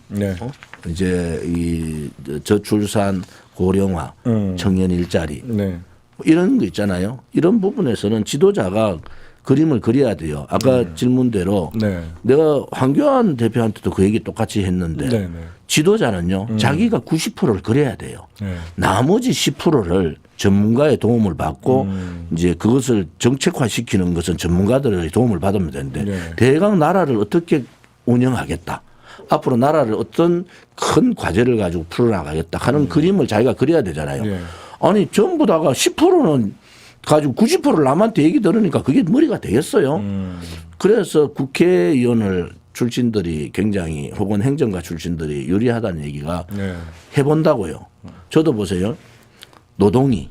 이제 이 저출산 고령화, 청년 일자리 네. 이런 거 있잖아요. 이런 부분에서는 지도자가 그림을 그려야 돼요. 아까 질문대로 네. 내가 황교안 대표한테도 그 얘기 똑같이 했는데 네, 네. 지도자는요. 자기가 90%를 그려야 돼요. 네. 나머지 10%를 전문가의 도움을 받고 이제 그것을 정책화시키는 것은 전문가들의 도움을 받으면 되는데 네. 대강 나라를 어떻게 운영하겠다. 앞으로 나라를 어떤 큰 과제를 가지고 풀어나가겠다 하는 그림을 자기가 그려야 되잖아요. 네. 아니 전부 다가 10%는 가지고 90%를 남한테 얘기 들으니까 그게 머리가 되겠어요. 그래서 국회의원을 출신들이 굉장히 혹은 행정가 출신들이 유리하다는 얘기가 네. 해본다고요. 저도 보세요. 노동이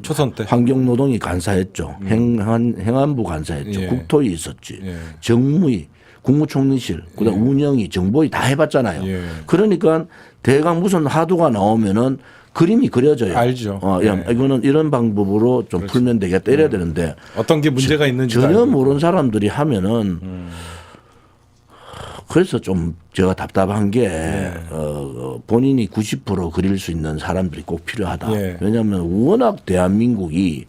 초선 때. 환경노동이 간사했죠. 행안부 간사했죠. 예. 국토위 있었지. 예. 정무위, 국무총리실, 그다음 운영위, 정보위 다 해봤잖아요. 예. 그러니까 대강 무슨 하도가 나오면은 그림이 그려져요. 알죠. 야, 네. 이거는 이런 방법으로 좀 풀면 되겠다 이래야 되는데 어떤 게 문제가 있는지 전혀 모르는 사람들이 하면은 그래서 좀 제가 답답한 게 본인이 90% 그릴 수 있는 사람들이 꼭 필요하다. 예. 왜냐하면 워낙 대한민국이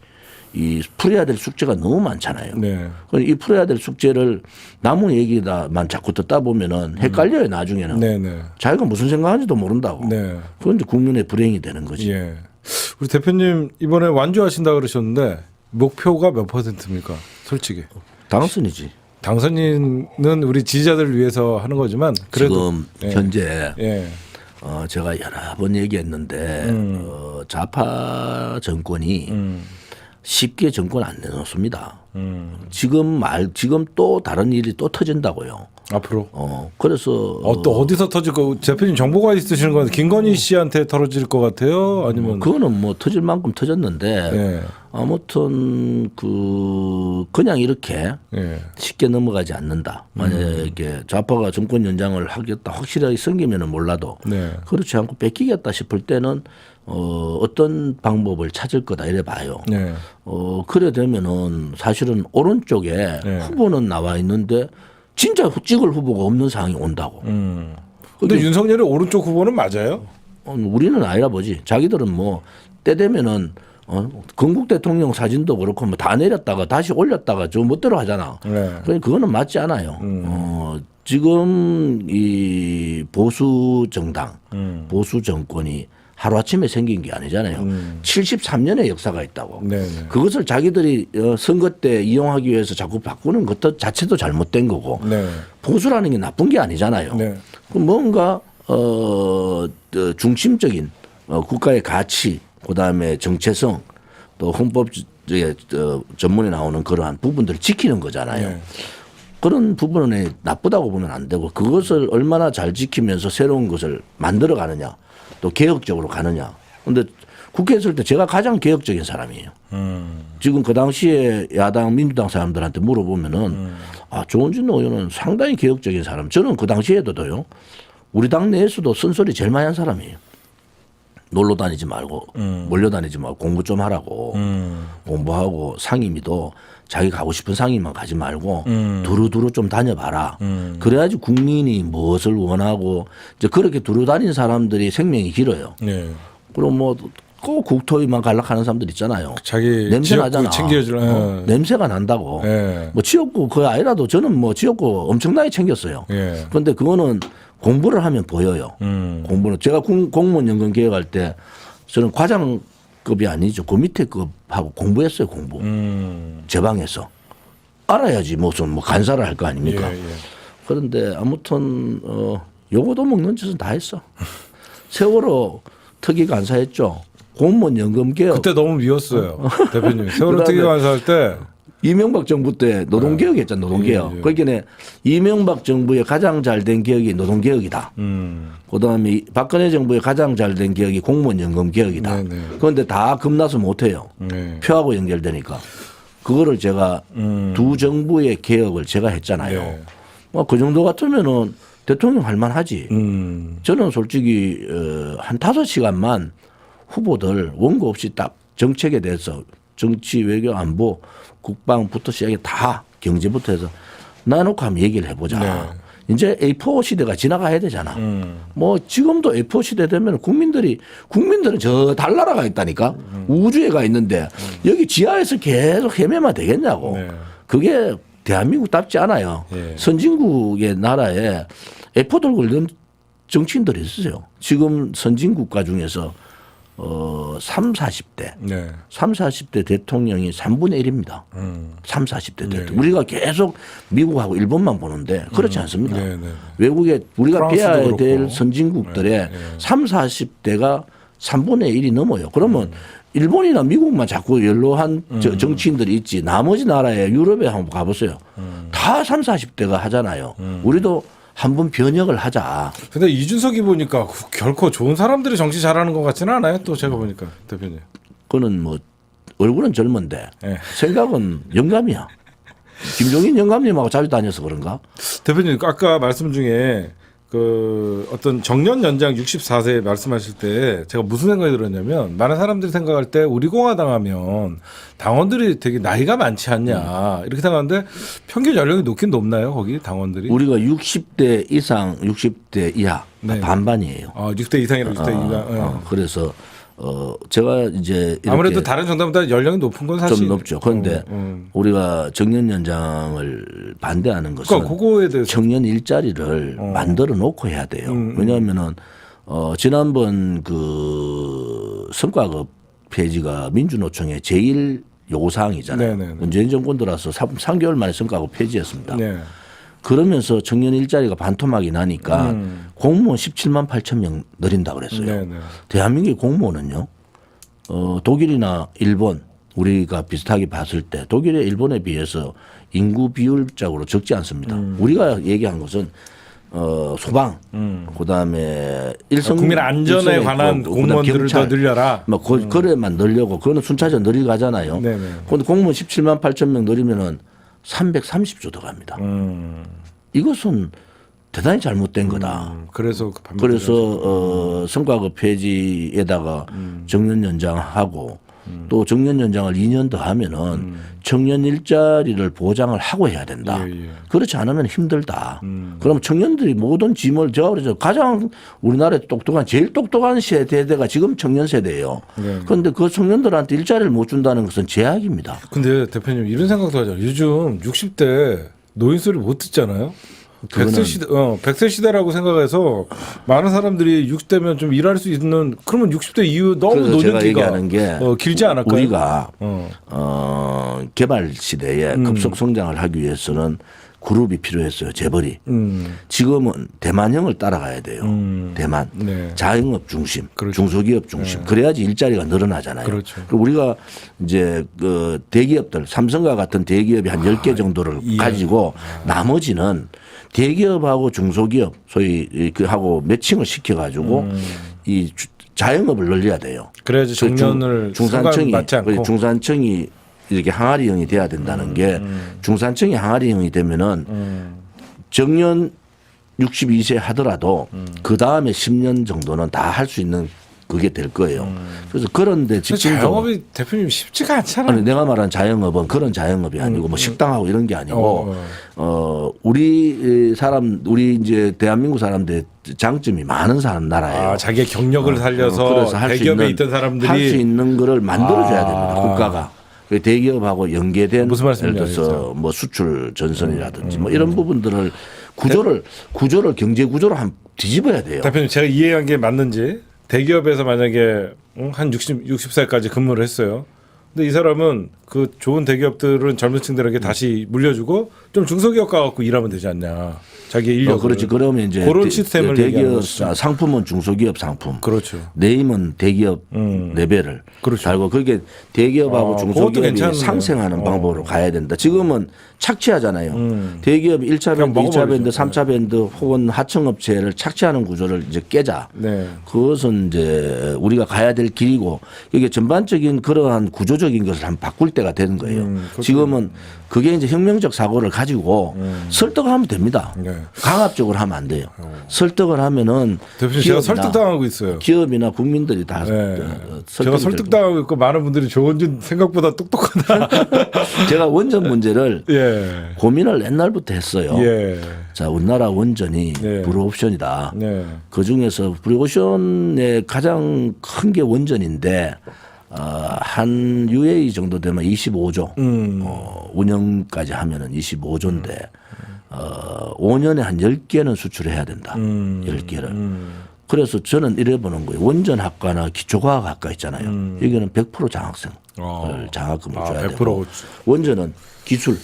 이 풀어야 될 숙제가 너무 많잖아요. 네. 이 풀어야 될 숙제를 남의 얘기다만 자꾸 듣다 보면은 헷갈려요 나중에는. 네, 네. 자기가 무슨 생각하는지도 모른다고. 네. 그건 이제 국민의 불행이 되는 거지. 예. 우리 대표님 이번에 완주하신다 그러셨는데 목표가 몇 %입니까? 솔직히. 당선이지. 당선인은 우리 지지자들을 위해서 하는 거지만 그래도 지금 예. 현재 예. 제가 여러 번 얘기했는데 좌파 정권이 쉽게 정권 안 내놓습니다. 지금 또 다른 일이 또 터진다고요. 앞으로 그래서 또 어디서 터질까? 대표님 정보가 있으시는 건 김건희 씨한테 털어질 것 같아요. 아니면 그거는 뭐 터질 만큼 터졌는데 예. 아무튼 그냥 이렇게 예. 쉽게 넘어가지 않는다. 만약에 좌파가 정권 연장을 하겠다 확실하게 생기면은 몰라도 네. 그렇지 않고 뺏기겠다 싶을 때는 어떤 방법을 찾을 거다 이래 봐요. 네. 그래 되면은 사실은 오른쪽에 네. 후보는 나와 있는데 진짜 찍을 후보가 없는 상황이 온다고. 근데 윤석열의 오른쪽 후보는 맞아요? 우리는 아니라 보지. 자기들은 뭐 때 되면은 건국 대통령 사진도 그렇고 뭐 다 내렸다가 다시 올렸다가 저 멋대로 하잖아. 네. 그러니까 그거는 맞지 않아요. 지금 이 보수 정당, 보수 정권이 하루아침에 생긴 게 아니잖아요. 73년의 역사가 있다고. 네네. 그것을 자기들이 선거 때 이용하기 위해서 자꾸 바꾸는 것 자체도 잘못된 거고 네. 보수라는 게 나쁜 게 아니잖아요. 네. 그 뭔가 중심적인 국가의 가치, 그다음에 정체성, 또 헌법의 전문에 나오는 그러한 부분들을 지키는 거잖아요. 네. 그런 부분은 나쁘다고 보면 안 되고 그것을 얼마나 잘 지키면서 새로운 것을 만들어 가느냐 또 개혁적으로 가느냐. 그런데 국회에 있을 때 제가 가장 개혁적인 사람이에요. 지금 그 당시에 야당 민주당 사람들한테 물어보면은 조원진 의원은 상당히 개혁적인 사람. 저는 그 당시에도요. 우리 당 내에서도 쓴소리 제일 많이 한 사람이에요. 놀러 다니지 말고 몰려다니지 말고 공부 좀 하라고 공부하고 상임위도 자기 가고 싶은 상임위만 가지 말고 두루두루 좀 다녀봐라. 그래야지 국민이 무엇을 원하고 이제 그렇게 두루 다니는 사람들이 생명이 길어요. 네. 그럼 뭐 꼭 국토위만 갈락하는 사람들 있잖아요. 자기 냄새 지역구 나잖아. 챙겨주는. 냄새가 난다고. 예. 뭐 지역구 그거 아니라도 저는 뭐 지역구 엄청나게 챙겼어요. 예. 그런데 그거는 공부를 하면 보여요. 공부는 제가 공무원 연금 개혁할 때 저는 과장급이 아니죠. 그 밑에 급하고 공부했어요. 공부. 제 방에서 알아야지 무슨 뭐 간사를 할 거 아닙니까? 예, 예. 그런데 아무튼 요거도 먹는 짓은 다 했어. 세월호 특위 간사했죠. 공무원 연금 개혁. 그때 너무 미웠어요. 대표님. 세월호 그다음에 특위 간사할 때 이명박 정부 때 노동개혁 했잖아. 노동개혁. 예. 그러니까 이명박 정부의 가장 잘된 개혁이 노동개혁이다. 그다음에 박근혜 정부의 가장 잘된 개혁이 공무원 연금 개혁이다. 네네. 그런데 다 겁나서 못해요. 네. 표하고 연결되니까. 그거를 제가 두 정부의 개혁을 제가 했잖아요. 네. 뭐 그 정도 같으면은 대통령 할 만하지. 저는 솔직히 한 5시간만 후보들 원고 없이 딱 정책에 대해서 정치, 외교, 안보, 국방부터 시작해 다 경제부터 해서 나눠놓고 한번 얘기를 해보자. 네. 이제 A4 시대가 지나가야 되잖아. 뭐 지금도 A4 시대 되면 국민들은 저 달나라가 있다니까. 우주에 가 있는데 여기 지하에서 계속 헤매면 되겠냐고. 네. 그게 대한민국답지 않아요. 예. 선진국의 나라에 A4 들고 있는 정치인들이 있어요. 지금 선진국가 중에서 3, 40대. 네. 3, 40대 대통령이 3분의 1입니다. 3, 40대 네. 대통령. 우리가 계속 미국하고 일본만 보는데 그렇지 않습니다. 네, 네. 외국에 우리가 프랑스도 빼야 그렇고. 될 선진국들의 네, 네. 3, 40대가 3분의 1이 넘어요. 그러면 일본이나 미국만 자꾸 연로한 정치인들이 있지 나머지 나라에 유럽에 한번 가보세요. 다 3, 40대가 하잖아요. 우리도 한번 변혁을 하자. 근데 이준석이 보니까 결코 좋은 사람들이 정치 잘하는 것 같지는 않아요. 또 제가 보니까 대표님. 그거는 뭐 얼굴은 젊은데 네. 생각은 영감이야. 김종인 영감님하고 자주 다녀서 그런가? 대표님 아까 말씀 중에 그 어떤 정년 연장 64세 말씀하실 때 제가 무슨 생각이 들었냐면 많은 사람들이 생각할 때 우리 공화당 하면 당원들이 되게 나이가 많지 않냐 이렇게 생각하는데 평균 연령이 높긴 높나요 거기 당원들이? 우리가 60대 이상, 60대 이하 네. 반반이에요. 6대 이상이랑 6대 이하. 그래서 제가 이제 이렇게 아무래도 다른 정당보다 연령이 높은 건 사실 좀 높죠. 그런데 우리가 정년 연장을 반대하는 것은 그러니까 그거에 대해서 청년 일자리를 만들어 놓고 해야 돼요. 왜냐하면은 지난번 그 성과급 폐지가 민주노총의 제일 요구사항이잖아요. 네네네. 문재인 정권 들어서 3개월 만에 성과급 폐지했습니다. 네. 그러면서 청년 일자리가 반토막이 나니까 공무원 17만 8천 명 늘린다 그랬어요. 네네. 대한민국의 공무원은요, 독일이나 일본 우리가 비슷하게 봤을 때 독일에 일본에 비해서 인구 비율적으로 적지 않습니다. 우리가 얘기한 것은 소방, 그다음에 국민 안전에 관한 공무원들을 더 늘려라. 뭐 그래만 늘려고 그거는 순차적 늘려가잖아요. 네네. 그런데 공무원 17만 8천 명 늘리면은 330조 들어갑니다. 이것은 대단히 잘못된 거다. 그래서 그 반대로 그래서 성과급 폐지에다가 정년 연장하고 또 정년 연장을 2년 더 하면은 청년 일자리를 보장을 하고 해야 된다. 예, 예. 그렇지 않으면 힘들다. 그럼 청년들이 모든 짐을 제가 그래서 가장 우리나라에 제일 똑똑한 세대가 지금 청년 세대예요. 네. 그런데 그 청년들한테 일자리를 못 준다는 것은 제약입니다. 근데 대표님 이런 생각도 하잖아요. 요즘 60대 노인 소리 못 듣잖아요. 100세 시대라고 생각해서 많은 사람들이 60대면 좀 일할 수 있는 그러면 60대 이후 너무 그래서 제가 노년기가 얘기하는 게 길지 않을까요? 우리가 개발 시대에 급속 성장을 하기 위해서는 그룹이 필요했어요. 재벌이. 지금은 대만형을 따라가야 돼요. 대만. 네. 자영업 중심, 그렇죠. 중소기업 중심. 그래야지 일자리가 늘어나잖아요. 그렇죠. 그리고 우리가 이제 그 대기업들, 삼성과 같은 대기업이 한 10개 정도를 예. 가지고 나머지는 대기업하고 중소기업 소위 그 하고 매칭을 시켜가지고 이 자영업을 늘려야 돼요. 그래야지 정년을 중산층이 맞지 않고 중산층이 이렇게 항아리형이 돼야 된다는 게 중산층이 항아리형이 되면은 정년 62세 하더라도 그 다음에 10년 정도는 다 할 수 있는 그게 될 거예요. 그래서 그런데 집중적으로 자영업이 대표님 쉽지가 않잖아요. 아니 내가 말한 자영업은 그런 자영업이 아니고 뭐 식당하고 이런 게 아니고 우리 이제 대한민국 사람들의 장점이 많은 사람 나라예요. 자기의 경력을 살려서 그래서 할 수 대기업에 있는, 있던 사람들이 할 수 있는 거를 만들어줘야 됩니다. 국가가. 그 대기업하고 연계된 무슨 말씀인지 예를 들어서 뭐 수출 전선이라든지 뭐 이런 부분들을 구조를 경제 구조를 한번 뒤집어야 돼요. 대표님 제가 이해한 게 맞는지 대기업에서 만약에 한 60살까지 근무를 했어요. 근데 이 사람은 그 좋은 대기업들은 젊은 층들에게 다시 물려주고 좀 중소기업 가갖고 일하면 되지 않냐. 자기 인력. 그렇지. 그러면 이제 그런 시스템을 얘기하는 대기업 것이죠. 상품은 중소기업 상품. 그렇죠. 네임은 대기업 레벨을 그렇죠. 달고 그게 대기업하고 그것도 중소기업이 괜찮네요. 상생하는 방법으로 가야 된다. 지금은 착취하잖아요. 대기업 1차 그냥 밴드, 2차 밴드, 먹어버리죠. 3차 밴드 혹은 하청업체를 착취하는 구조를 이제 깨자. 네. 그것은 이제 우리가 가야 될 길이고 이게 전반적인 그러한 구조적인 것을 한번 바꿀 때가 된 거예요. 그렇죠. 지금은 그게 이제 혁명적 사고를 가지고 설득하면 됩니다. 네. 강압적으로 하면 안 돼요. 설득을 하면은 대표님 제가 설득당하고 있어요. 기업이나 국민들이 다 제가 설득당하고 있고 많은 분들이 조원진 생각보다 똑똑하다. 제가 원전 문제를 예. 고민을 옛날부터 했어요. 예. 자, 우리나라 원전이 네. 블루옵션이다. 네. 그 중에서 블루옵션의 가장 큰 게 원전인데 한 UA 정도 되면 25조 운영까지 하면은 25조인데 5년에 한 10개는 수출해야 된다. 10개를. 그래서 저는 이래 보는 거예요. 원전학과나 기초과학학과 있잖아요. 여기는 100% 장학생을 장학금을 줘야 100%. 되고 원전은 기술,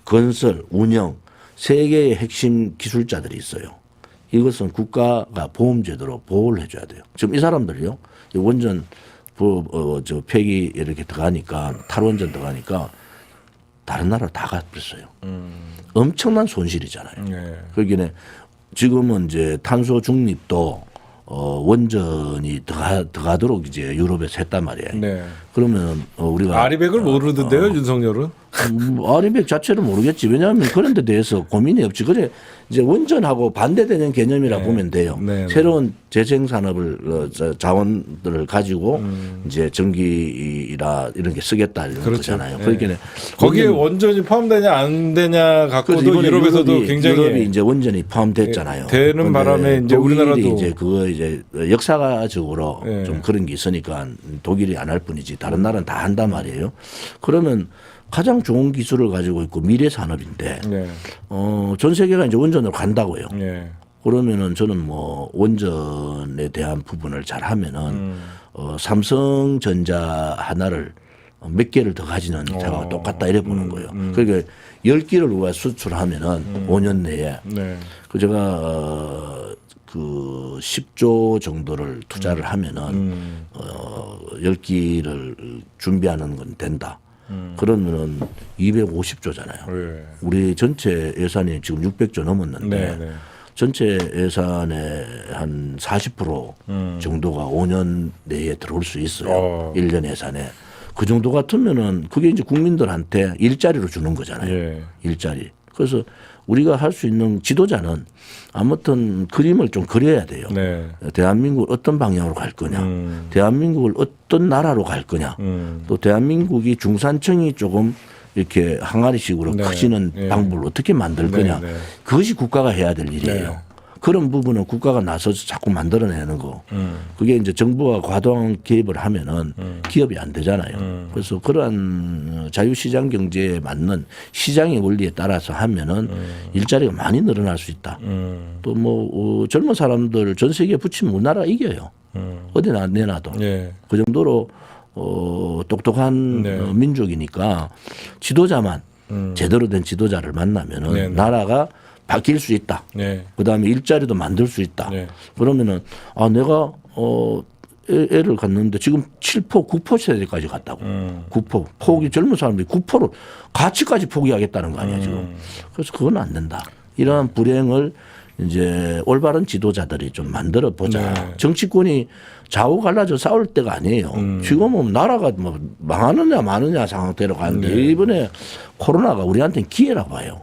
건설, 운영 세 개의 핵심 기술자들이 있어요. 이것은 국가가 보험제도로 보호를 해줘야 돼요. 지금 이 사람들이요. 원전 저 폐기 이렇게 들어가니까 탈원전 들어가니까 다른 나라 다 갚았어요. 엄청난 손실이잖아요. 네. 그러기에 지금은 이제 탄소 중립도 원전이 들어가도록 이제 유럽에서 했단 말이에요. 네. 그러면 우리가 아리백을 모르던데요, 윤석열은? 아리백 자체를 모르겠지. 왜냐하면 그런 데 대해서 고민이 없지. 그래 이제 원전하고 반대되는 개념이라 보면 돼요. 네, 네. 새로운 재생 산업을 자원들을 가지고 이제 전기라 이런 게 쓰겠다 이런 그렇죠. 거잖아요. 네. 그러니까 거기에 원전이 포함되냐 안 되냐 갖고도 유럽에서도 굉장히 유럽이 이제 원전이 포함됐잖아요. 되는 바람에 이제 우리나라도 이제 그거 이제 역사적으로 네. 좀 그런 게 있으니까 독일이 안 할 뿐이지 다른 나라는 다 한단 말이에요. 그러면 가장 좋은 기술을 가지고 있고 미래 산업인데 네. 전 세계가 이제 원전으로 간다고요. 네. 그러면은 저는 뭐 원전에 대한 부분을 잘 하면은 삼성전자 하나를 몇 개를 더 가지는 자가 똑같다 이래 보는 거예요. 그러니까 10개를 우리가 수출하면은 5년 내에 네. 그 제가 그 10조 정도를 투자를 하면은 10기를 준비하는 건 된다. 그러면은 250조잖아요. 네. 우리 전체 예산이 지금 600조 넘었는데 네, 네. 전체 예산의 한 40% 정도가 5년 내에 들어올 수 있어요. 1년 예산에. 그 정도 같으면은 그게 이제 국민들한테 일자리로 주는 거잖아요. 예. 일자리. 그래서 우리가 할 수 있는 지도자는 아무튼 그림을 좀 그려야 돼요. 네. 대한민국을 어떤 방향으로 갈 거냐. 대한민국을 어떤 나라로 갈 거냐. 또 대한민국이 중산층이 조금 이렇게 항아리식으로 네. 커지는 네. 방법을 어떻게 만들 거냐. 네. 그것이 국가가 해야 될 일이에요. 네. 그런 부분은 국가가 나서서 자꾸 만들어내는 거. 그게 이제 정부가 과도한 개입을 하면은 기업이 안 되잖아요. 그래서 그러한 자유시장 경제에 맞는 시장의 원리에 따라서 하면은 일자리가 많이 늘어날 수 있다. 또 뭐 젊은 사람들 전 세계에 붙이면 우리나라가 이겨요. 어디나 내놔도. 예. 그 정도로 똑똑한 네. 민족이니까 지도자만 제대로 된 지도자를 만나면은 네, 네. 나라가 바뀔 수 있다. 네. 그다음에 일자리도 만들 수 있다. 네. 그러면은 내가 애를 갖는데 지금 7포, 9포 세대까지 갔다고. 9포. 포기 젊은 사람들이 9포를 가치까지 포기하겠다는 거 아니야 지금. 그래서 그건 안 된다. 이러한 불행을 이제 올바른 지도자들이 좀 만들어 보자. 네. 정치권이 좌우 갈라져 싸울 때가 아니에요. 지금은 나라가 뭐 망하느냐 마느냐 상태로 가는데 이번에 코로나가 우리한테는 기회라고 봐요.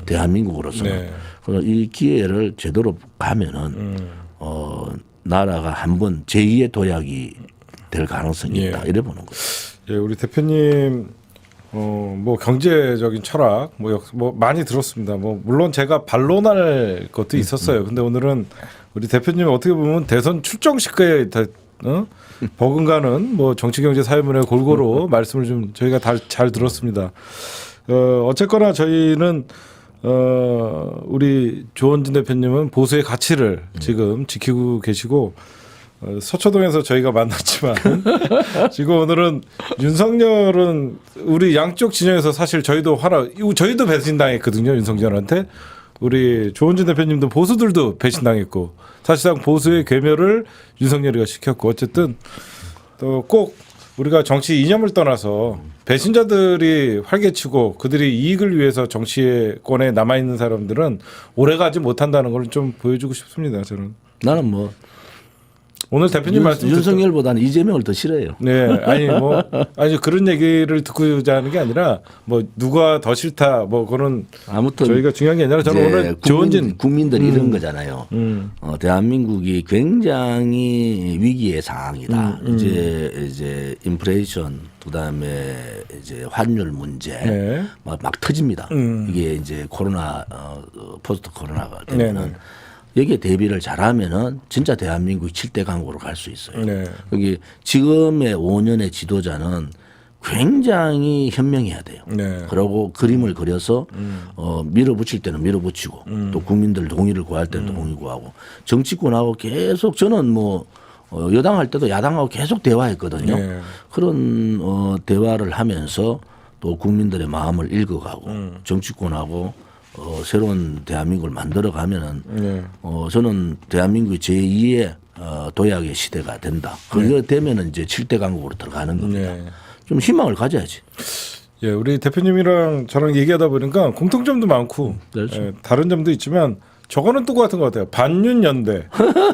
대한민국으로서는. 네. 그래서 이 기회를 제대로 가면은 나라가 한번 제2의 도약이 될 가능성이 있다. 이래 보는 거죠. 예, 우리 대표님 뭐 경제적인 철학 뭐 많이 들었습니다. 뭐 물론 제가 반론할 것도 있었어요. 근데 오늘은 우리 대표님 어떻게 보면 대선 출정식에 버금가는 뭐 정치 경제 사회문에 골고루 말씀을 좀 저희가 잘 들었습니다. 어쨌거나 저희는 우리 조원진 대표님은 보수의 가치를 지금 지키고 계시고 서초동에서 저희가 만났지만 지금 오늘은 윤석열은 우리 양쪽 진영에서 사실 저희도 배신당했거든요. 윤석열한테. 우리 조원진 대표님도 보수들도 배신당했고 사실상 보수의 괴멸을 윤석열이가 시켰고 어쨌든 또 꼭 우리가 정치 이념을 떠나서 배신자들이 활개치고 그들이 이익을 위해서 정치권에 남아있는 사람들은 오래가지 못한다는 걸 좀 보여주고 싶습니다. 저는. 나는 뭐 오늘 대표님 말씀 윤석열보다는 이재명을 더 싫어해요. 네, 아니 그런 얘기를 듣고자 하는 게 아니라 뭐 누가 더 싫다 뭐 그런 아무튼 저희가 중요한 게 아니라 저는 오늘 조은진 국민들이 이런 거잖아요. 대한민국이 굉장히 위기의 상황이다. 이제 인플레이션 그다음에 이제 환율 문제 네. 막 터집니다. 이게 이제 코로나 포스트 코로나가 되면은. 여기에 대비를 잘하면은 진짜 대한민국이 7대 강국으로 갈 수 있어요. 네. 여기 지금의 5년의 지도자는 굉장히 현명해야 돼요. 네. 그러고 그림을 그려서 밀어붙일 때는 밀어붙이고 또 국민들 동의를 구할 때는 동의 구하고 정치권하고 계속 저는 뭐 여당 할 때도 야당하고 계속 대화했거든요. 네. 그런 대화를 하면서 또 국민들의 마음을 읽어가고 정치권하고 새로운 대한민국을 만들어 가면은 저는 대한민국이 제2의 도약의 시대가 된다. 그게 되면은 이제 7대 강국으로 들어가는 겁니다. 좀 희망을 가져야지. 예, 우리 대표님이랑 저랑 얘기하다 보니까 공통점도 많고 그렇죠. 다른 점도 있지만 저거는 똑같은 것 같아요. 반윤연대.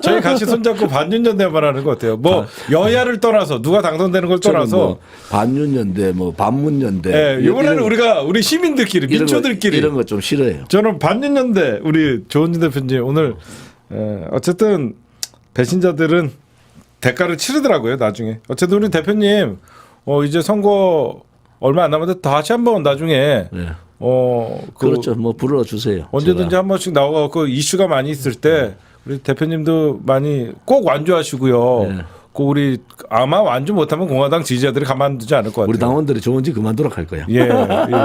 저희 같이 손잡고 반윤연대만 하는 것 같아요. 뭐 여야를 떠나서 누가 당선되는 걸 떠나서 뭐 반윤연대, 뭐 반문연대. 예, 이번에는 우리 시민들끼리 민초들끼리 이런 거 좀 싫어해요. 저는 반윤연대 우리 조은진 대표님 오늘 어쨌든 배신자들은 대가를 치르더라고요. 나중에 어쨌든 우리 대표님 이제 선거 얼마 안 남았는데 다시 한번 나중에 네. 그렇죠. 뭐 불러주세요. 언제든지 제가. 한 번씩 나와갖고 이슈가 많이 있을 때 우리 대표님도 많이 꼭 완주하시고요. 네. 꼭 우리 아마 완주 못하면 공화당 지지자들이 가만두지 않을 것 같아요. 우리 당원들이 좋은지 그만두라 할 거야. 예,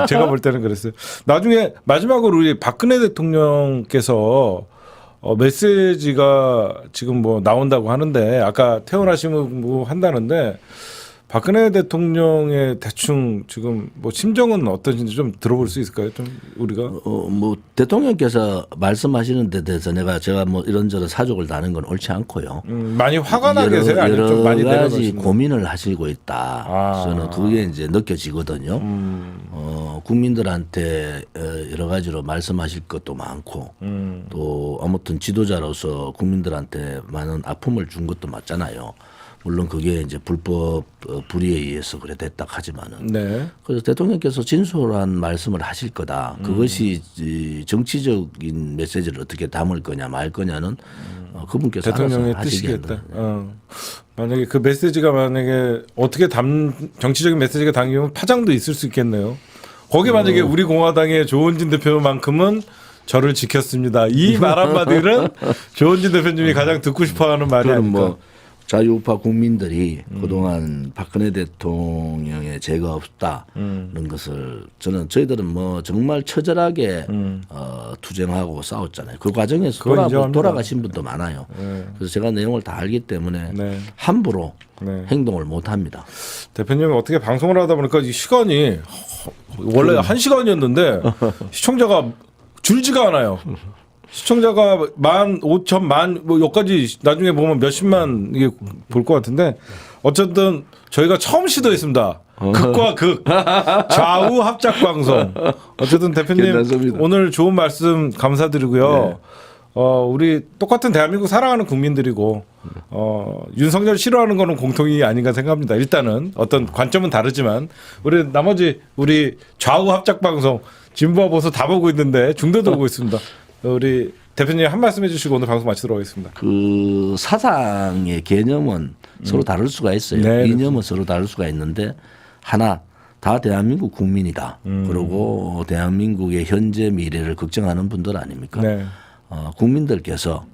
제가 볼 때는 그랬어요. 나중에 마지막으로 우리 박근혜 대통령께서 메시지가 지금 뭐 나온다고 하는데 아까 퇴원하시면 뭐 한다는데 박근혜 대통령의 대충 지금 뭐 심정은 어떤지 좀 들어볼 수 있을까요? 좀 우리가 뭐 대통령께서 말씀하시는 데 대해서 제가 뭐 이런저런 사족을 다는 건 옳지 않고요. 많이 화가 나 계세요? 아니면 좀 많이 여러 가지 내려놓으시는 고민을 하시고 있다. 저는 그게 이제 느껴지거든요. 국민들한테 여러 가지로 말씀하실 것도 많고 또 아무튼 지도자로서 국민들한테 많은 아픔을 준 것도 맞잖아요. 물론 그게 이제 불법 불의에 의해서 그래 됐다 하지만은. 네. 그래서 대통령께서 진솔한 말씀을 하실 거다. 그것이 정치적인 메시지를 어떻게 담을 거냐 말 거냐는 그분께서 대통령의 뜻이겠다. 만약에 그 메시지가 만약에 어떻게 정치적인 메시지가 담기면 파장도 있을 수 있겠네요. 거기 만약에 우리 공화당의 조은진 대표만큼은 저를 지켰습니다. 이 말 한마디는 조은진 대표님이 가장 듣고 싶어하는 말이 아닐까. 뭐 자유우파 국민들이 그동안 박근혜 대통령의 죄가 없다는 것을 저희들은 뭐 정말 처절하게 투쟁하고 싸웠잖아요. 그 과정에서 돌아가신 분도 많아요. 네. 그래서 제가 내용을 다 알기 때문에 네. 함부로 네. 행동을 못 합니다. 대표님이 어떻게 방송을 하다 보니까 이 시간이 원래 1시간이었는데 시청자가 줄지가 않아요. 시청자가 15,000만 뭐 여기까지 나중에 보면 몇십만 이게 볼 것 같은데 어쨌든 저희가 처음 시도했습니다. 극과 극 좌우 합작 방송. 어쨌든 대표님 괜찮습니다. 오늘 좋은 말씀 감사드리고요. 네. 우리 똑같은 대한민국 사랑하는 국민들이고 윤석열 싫어하는 거는 공통이 아닌가 생각합니다. 일단은 어떤 관점은 다르지만 우리 나머지 우리 좌우 합작 방송 진보와 보수 다 보고 있는데 중도도 보고 있습니다. 우리 대표님 한 말씀 해주시고 오늘 방송 마치도록 하겠습니다. 그 사상의 개념은 서로 다를 수가 있어요. 네, 이념은 서로 다를 수가 있는데 하나 다 대한민국 국민이다. 그리고 대한민국의 현재 미래를 걱정하는 분들 아닙니까? 네. 국민들께서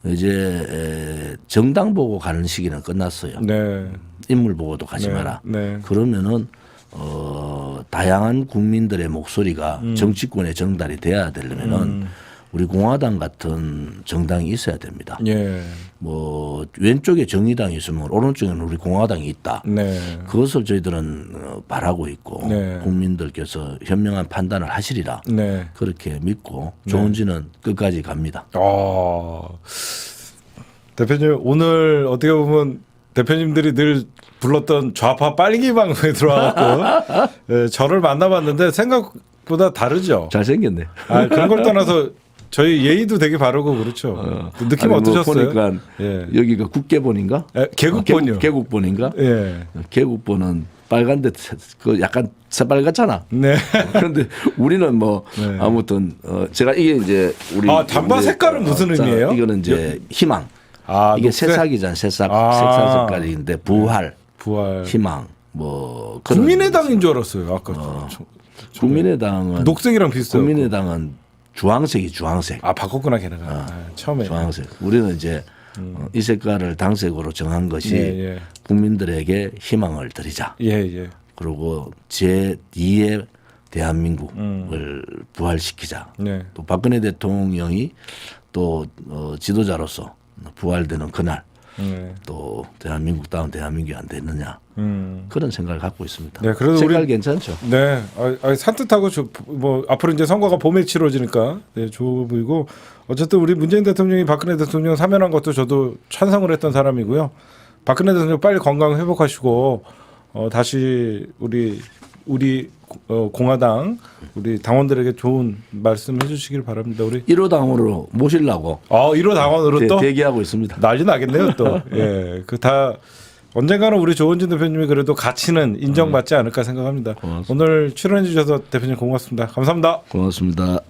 이제 정당 보고 가는 시기는 끝났어요. 네. 인물 보고도 가지 네. 마라. 네. 그러면은 다양한 국민들의 목소리가 정치권에 전달이 돼야 되려면은 우리 공화당 같은 정당이 있어야 됩니다. 예. 뭐 왼쪽에 정의당이 있으면 오른쪽에는 우리 공화당이 있다. 네. 그것을 저희들은 바라고 있고 네. 국민들께서 현명한 판단을 하시리라. 네. 그렇게 믿고 조은진은 끝까지 갑니다. 대표님 오늘 어떻게 보면 대표님들이 늘 불렀던 좌파 빨기 방송에 들어와갖고 저를 만나봤는데 생각보다 다르죠. 잘생겼네. 그런 걸 떠나서 저희 예의도 되게 바르고 그렇죠. 느낌 아니, 어떠셨어요? 뭐 보니까 예. 여기가 국계본인가? 개국본이요. 개국본인가? 예. 개국본은 빨간데 그 약간 새빨갛잖아. 네. 그런데 우리는 뭐 네. 아무튼 제가 이게 이제 우리 단바 색깔은 무슨 자, 의미예요? 이거는 이제 희망. 이게 녹색? 새싹이잖아. 새싹 색깔인데 부활, 희망 뭐 그런 국민의당인 줄 알았어요. 아까 국민의당은 녹색이랑 비슷해요. 국민의당은 주황색이 주황색. 바꿨구나 걔네가. 처음에. 주황색. 우리는 이제 이 색깔을 당색으로 정한 것이 예. 국민들에게 희망을 드리자. 예. 그리고 제2의 대한민국을 부활시키자. 네. 또 박근혜 대통령이 또 지도자로서 부활되는 그날 또 대한민국다운 대한민국이 안 되느냐 그런 생각을 갖고 있습니다. 네, 그래도 색깔 괜찮죠? 네, 산뜻하고 뭐 앞으로 이제 선거가 봄에 치러지니까 좋아 보이고 어쨌든 우리 문재인 대통령이 박근혜 대통령 사면한 것도 저도 찬성을 했던 사람이고요. 박근혜 대통령 빨리 건강 회복하시고 다시 우리 공화당 우리 당원들에게 좋은 말씀 해주시길 바랍니다. 우리 1호 당으로 모시려고 1호 당원으로 또 대기하고 있습니다. 난리 나겠네요 또. 예, 그 다 언젠가는 우리 조원진 대표님이 그래도 가치는 인정받지 않을까 생각합니다. 고맙습니다. 오늘 출연해 주셔서 대표님 고맙습니다. 감사합니다. 고맙습니다.